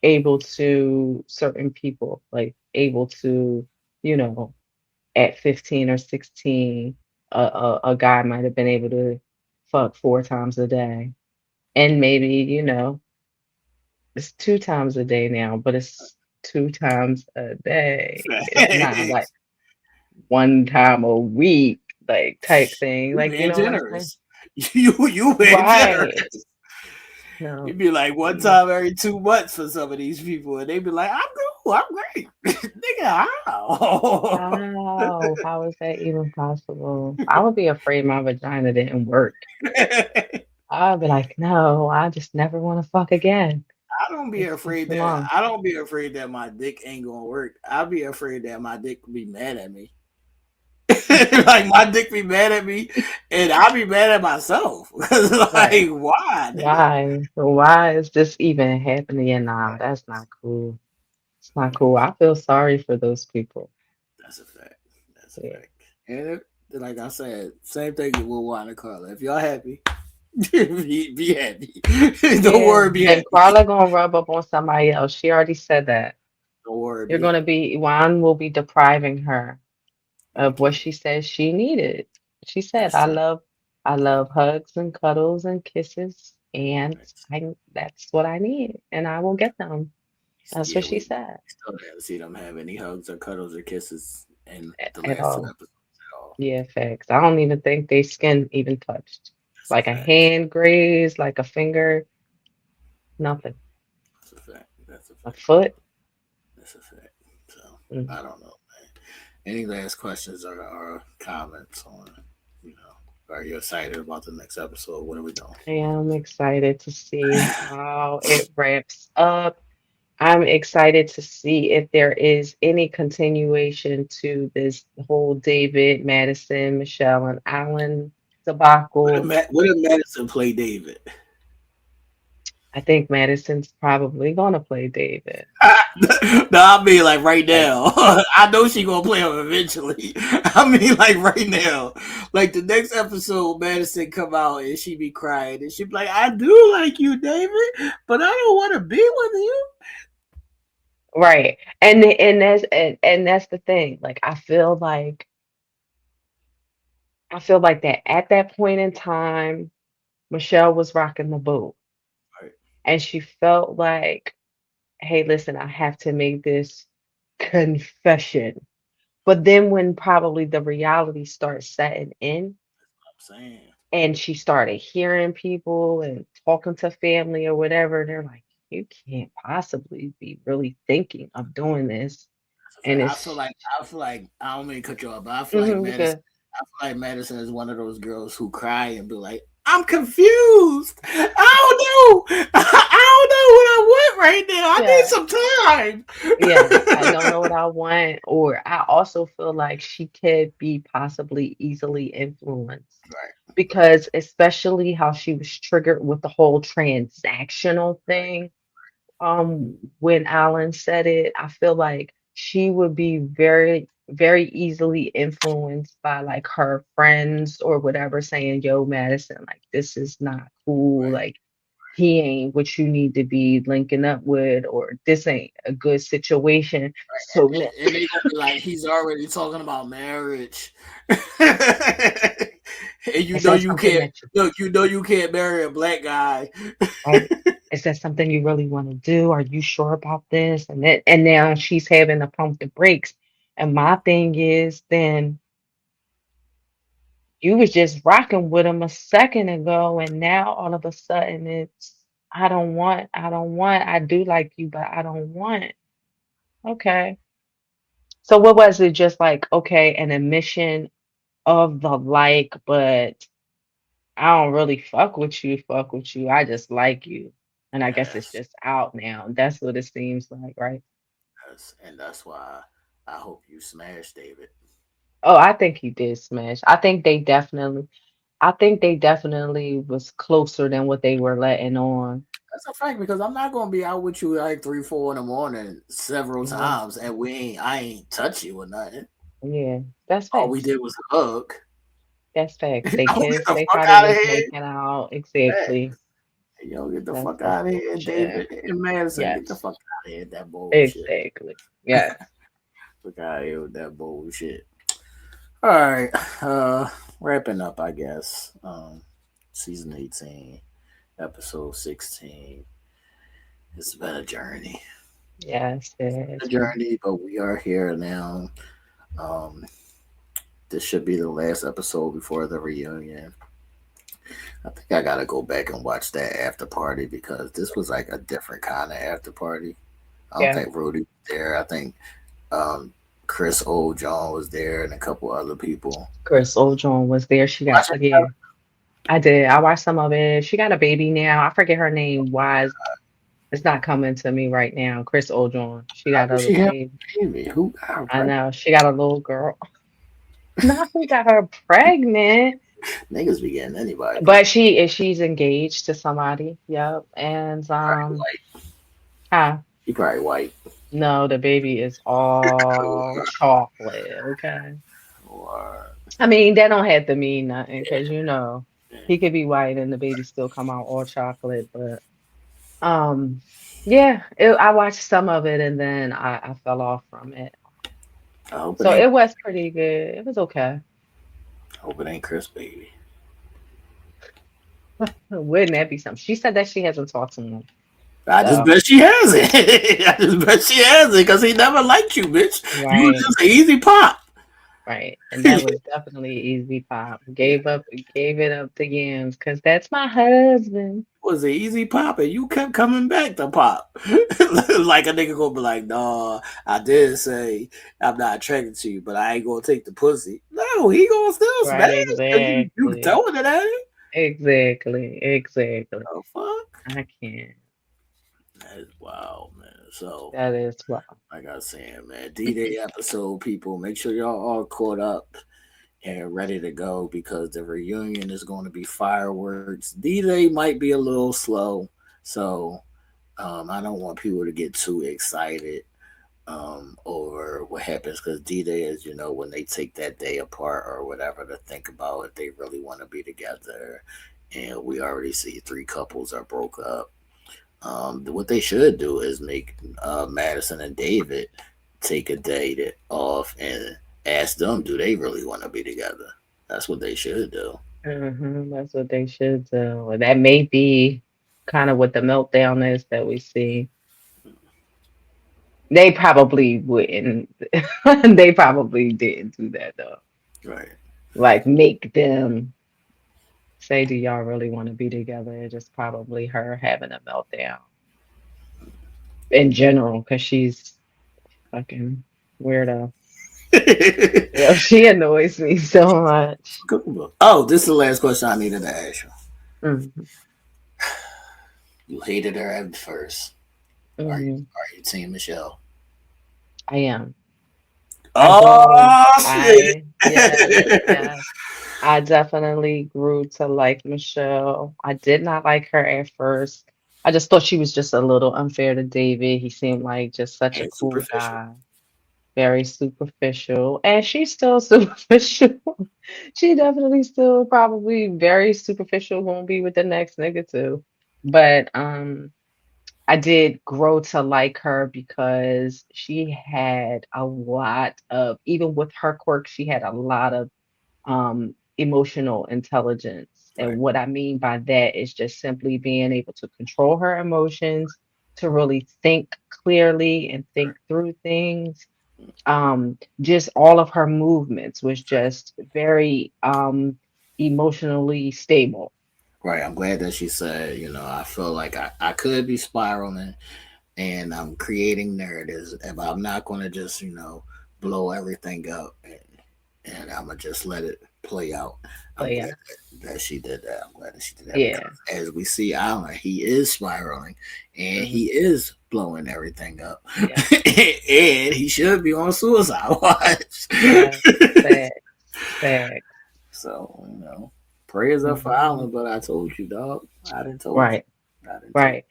able to certain people, like able to, you know, at 15 or 16, a guy might have been able to fuck 4 times a day. And maybe, it's 2 times a day now, but it's 2 times a day. It's not like Thanks. 1 time a week, like type thing. You Like, you being know what I'm saying? generous. You being Right. generous. No. It'd be like one Mm. time every 2 months for some of these people, and they'd be like, "I'm cool, I'm great, nigga." How? How is that even possible? I would be afraid my vagina didn't work. I'd be like, no, I just never want to fuck again. I don't be It's been afraid too that long. I don't be afraid that my dick ain't gonna work. I'll be afraid that my dick will be mad at me. Like my dick be mad at me, and I'll be mad at myself. Right. Like, why, nigga? Why? Why is this even happening? And nah, that's not cool. It's not cool. I feel sorry for those people. That's a fact. That's a Yeah. fact. And like I said, same thing with Juan and Carla. If y'all happy, be happy. Don't Yeah. worry, be And happy. Carla gonna rub up on somebody else. She already said that. Don't worry, You're be gonna happy. be Juan will be depriving her I of what can't. she says she needed. She said, That's true. I love hugs and cuddles and kisses, and Right. that's what I need, and I will get them. That's Yeah, what she we said still haven't seen them have any hugs or cuddles or kisses in the at last two all. episodes at all. Yeah, facts. I don't even think they skin even touched. That's a Like a fact. hand graze, like a finger, nothing. That's a fact. That's a A fact. foot. That's a fact. So Mm. I don't know, man. Any last questions or comments on, you know, are you excited about the next episode? What are we doing? I am excited to see how it wraps up. I'm excited to see if there is any continuation to this whole David, Madison, Michelle, and Alan debacle. What if Madison play David? I think Madison's probably gonna play David. No, I mean like right Like, now. I know she gonna play him eventually. I mean like right now. Like the next episode, Madison come out and she be crying and she be like, "I do like you, David, but I don't want to be with you." right. And that's the thing. Like I feel like that at that point in time, Michelle was rocking the boat. Right. And she felt like, hey, listen, I have to make this confession. But then when probably the reality starts setting in I'm saying. and she started hearing people and talking to family or whatever, they're like, you can't possibly be really thinking of doing this. And I feel it's like I don't mean to cut you off, but I feel like mhm, Madison. because I feel like Madison is one of those girls who cry and be like, "I'm confused. I don't know. I don't know what I want right now. I need yeah, some yes, I don't time." know what I want. Or I also feel like she could be possibly easily influenced Right, right, because especially how she was triggered with the whole transactional thing when Alan said it, I feel like she would be very, very easily influenced by like her friends or whatever saying, yo, Madison, like this is not cool. Right. Like he ain't what you need to be linking up with, or this ain't a good situation. So And they gonna be like, he's already talking about marriage. And you is know that you something can't that you look, you know you can't marry a black guy. right? Is that something you really want to do? Are you sure about this? And then and now she's having to pump the brakes. And my thing is, then you was just rocking with him a second ago, and now all of a sudden it's I do like you, but I don't want. Okay. So what was it? Just like, okay, an admission of the like, but I don't really fuck with you. I just like you. And I guess it's Yes, just out now. That's what it seems like, right? yes, and that's why I hope you smash David. Oh, I think he did smash. I think they definitely was closer than what they were letting on. That's a fact because I'm not gonna be out with you like 3, 4 in the morning several Yeah, times, and I ain't touch you or nothing. yeah, that's All we facts. did was hug. That's facts. They Don't get kissed, the they fuck probably out of was here. making out. Man, Exactly. yo, get the That's fuck some out of here, bullshit. David and Madison. Get the Yes, fuck out of here. That bullshit. exactly. Yes. Fuck out of here with that bullshit. All right. Wrapping up, I guess. Season 18, episode 16. It's been a journey. Yes, A yes. journey, but we are here now. Um, this should be the last episode before the reunion. I think I gotta go back and watch that after party because this was like a different kind of after party. I don't Yeah. think Rudy was there. I think um, Chris Old John was there and a couple other people. Chris Ojourn was there. She got, Watch it. yeah, I did. I watched some of it. She got a baby now. I forget her name. Why it's not coming to me right now. Chris Ojourn. She How got did a she have baby. a baby? Who got her I pregnant? know. She got a little girl. Not who got her pregnant, Niggas be getting anybody but pregnant. she's engaged to somebody. Yep. And Probably white. huh. She probably white. No, the baby is all chocolate. Okay. Or I mean, that don't have to mean nothing because yeah. he could be white and the baby still come out all chocolate. But yeah, I watched some of it and then I fell off from it. I hope it So ain't. it was pretty good. It was okay. I hope it ain't Chris baby. Wouldn't that be something? She said that she hasn't talked to him. I just So bet she has it. I just bet she has it because he never liked you, bitch. You was right, just an easy pop. right. And that was definitely easy pop. Gave it up to Yams because that's my husband. Was an easy pop, and you kept coming back to pop. Like a nigga gonna be like, "Nah, I did say I'm not attracted to you, but I ain't gonna take the pussy." No, he gonna still smash Right, because you exactly. throwing it at him. Exactly. Exactly. The fuck? I can't. That is wild, man. So, That is well. like I was saying, man, D-Day episode, people, make sure y'all all caught up and ready to go because the reunion is going to be fireworks. D-Day might be a little slow, so I don't want people to get too excited over what happens because D-Day is, when they take that day apart or whatever to think about if they really want to be together. And we already see 3 couples are broke up. What they should do is make Madison and David take a day off and ask them, do they really want to be together? That's what they should do. That's what they should do. Well, that may be kind of what the meltdown is that we see. They probably wouldn't. They probably didn't do that though. Right. Like make them say, "Do y'all really want to be together?" It's just probably her having a meltdown in general because she's fucking weirdo. Yeah, she annoys me so much. Oh, this is the last question I needed to ask you. Mhm, You hated her at first. Are you mhm. are you team Michelle? I am. I don't. Oh shit. Yes, yes. I definitely grew to like Michelle. I did not like her at first. I just thought she was just a little unfair to David. He seemed like just such a And cool superficial. guy. very superficial, and she's still superficial. She definitely still probably very superficial. Won't be with the next nigga too, but I did grow to like her because she had a lot of, even with her quirks, she had a lot of emotional intelligence. And Right. what I mean by that is just simply being able to control her emotions, to really think clearly and think through things. Just all of her movements was just very emotionally stable. Right. I'm glad that she said, I feel like I could be spiraling and I'm creating narratives, but I'm not going to just, blow everything up and I'm going to just let it play out. So I'm glad yeah, that she did that. I'm glad that she did that because yeah, as we see Alan, he is spiraling and mhm, he is blowing everything up. yeah, And he should be on suicide watch. yeah. Facts, facts. So, prayers up for Mhm. Alan, but I told you, dog. I didn't told Right, you. I didn't told right.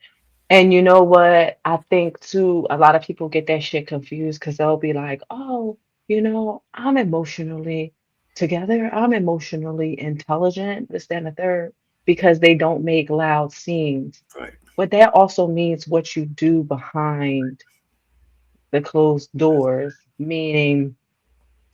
And you know what? I think too, a lot of people get that shit confused because they'll be like, oh, I'm emotionally together. I'm emotionally intelligent, this, that, and the third, because they don't make loud scenes. you. Right. But that also means what you do behind the closed doors, meaning,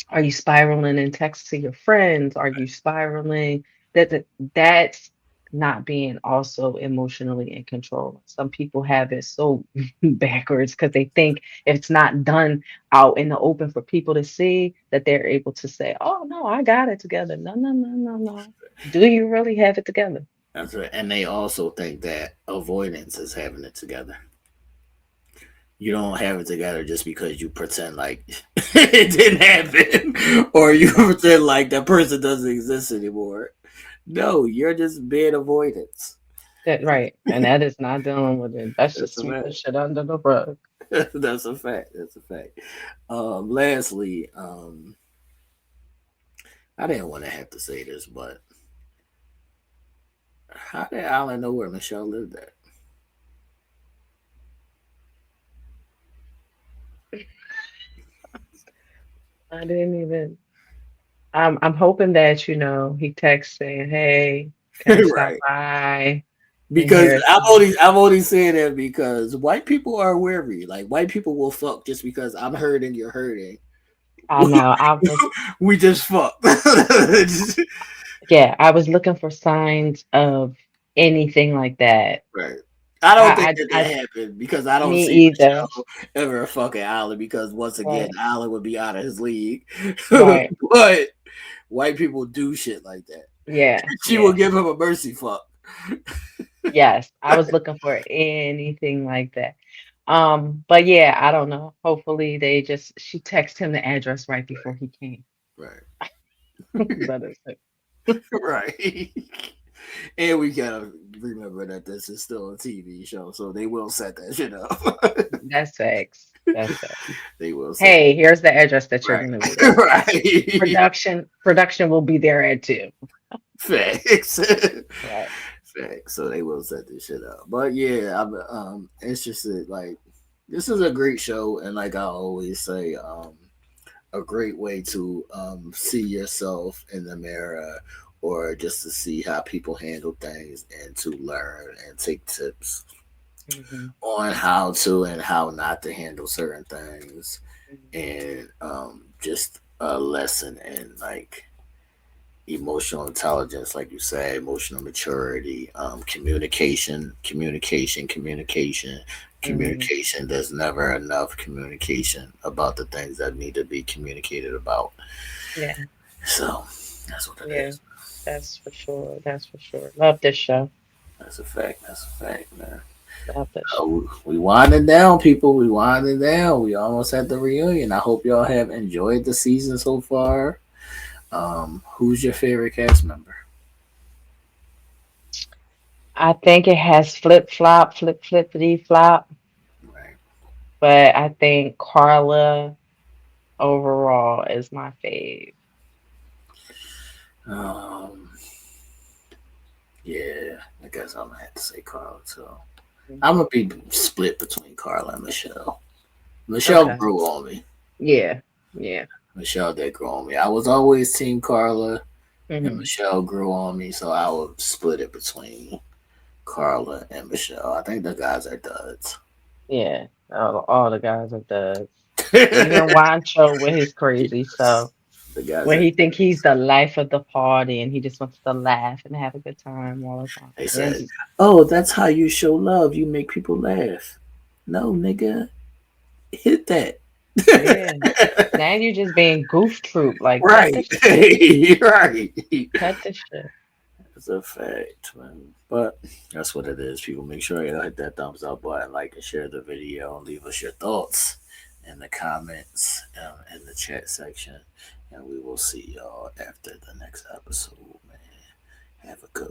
are you spiraling in text to your friends? Are you spiraling? That's not being also emotionally in control. Some people have it so backwards because they think if it's not done out in the open for people to see, that they're able to say, "Oh no, I got it together." No, no, no, no, no. Do you really have it together? That's right. And they also think that avoidance is having it together. You don't have it together just because you pretend like it didn't happen or you Right. pretend like that person doesn't exist anymore. No, you're just being avoidance. Right. And that is not dealing with it. That's That's just a sweeping fact. shit under the rug. That's a fact. That's a fact. Lastly, I didn't want to have to say this, but how did Alan know where Michelle lived at? I didn't even. I'm hoping that, he texts saying, "Hey, can I stop Right. by?" And Because here's I'm some. only I'm only saying that because white people are wary. Like white people will fuck just because I'm hurting, you're hurting. I know. I was, We just fuck. yeah, I was looking for signs of anything like that. Right. I don't think that I happened because I don't Me see either. Michelle ever fucking Allen because once again, Right, Allen would be out of his league. right. But white people do shit like that. Yeah, She will yeah. give him a mercy fuck. Yes, I was looking for anything like that. But yeah, I don't know. Hopefully she texted him the address right before he came. Right. That is it. Right. And we gotta remember that this is still a TV show, so they will set that shit up. That's facts. That's facts. They will set Hey, here's the address that you're right. gonna be at. Right. Production will be there at 2. Facts. Right. Facts. So they will set this shit up. But yeah, I'm interested. Like, this is a great show, and like I always say, a great way to see yourself in the mirror, or just to see how people handle things, and to learn and take tips Hmm. on how to and how not to handle certain things, and just a lesson in like emotional intelligence, like you say, emotional maturity, Hmm. communication. There's never enough communication about the things that need to be communicated about. Yeah, So that's what it yeah. is. That's for sure. That's for sure. Love this show. That's a fact. That's a fact, man. Love this show. We winding down, people. We winding down. We almost at the reunion. I hope y'all have enjoyed the season so far. Who's your favorite cast member? I think it has flip flop, flip flippity flop, Right. but I think Carla overall is my fave. Um, yeah, I guess I'm gonna have to say Carla too. I'm Mhm. gonna be split between Carla and Michelle. Michelle Okay. grew on me. Yeah. Yeah. Michelle did grow on me. I was always Team Carla, and Hmm. Michelle grew on me, so I would split it between Carla and Michelle. I think the guys are duds. Yeah. All the guys are duds. Even Wancho with his crazy stuff. The guys When are he think duds. he's the life of the party and he just wants to laugh and have a good time all the time. They And said, "Oh, that's how you show love. You make people laugh." No, nigga, hit that. yeah. Now you're just being goof troop. Like cut the Right, shit. right. Cut the shit. It's a fact, man. But that's what it is. People, make sure you hit that thumbs up button, like and share the video, and leave us your thoughts in the comments in the chat section. And we will see y'all after the next episode, man. Have a good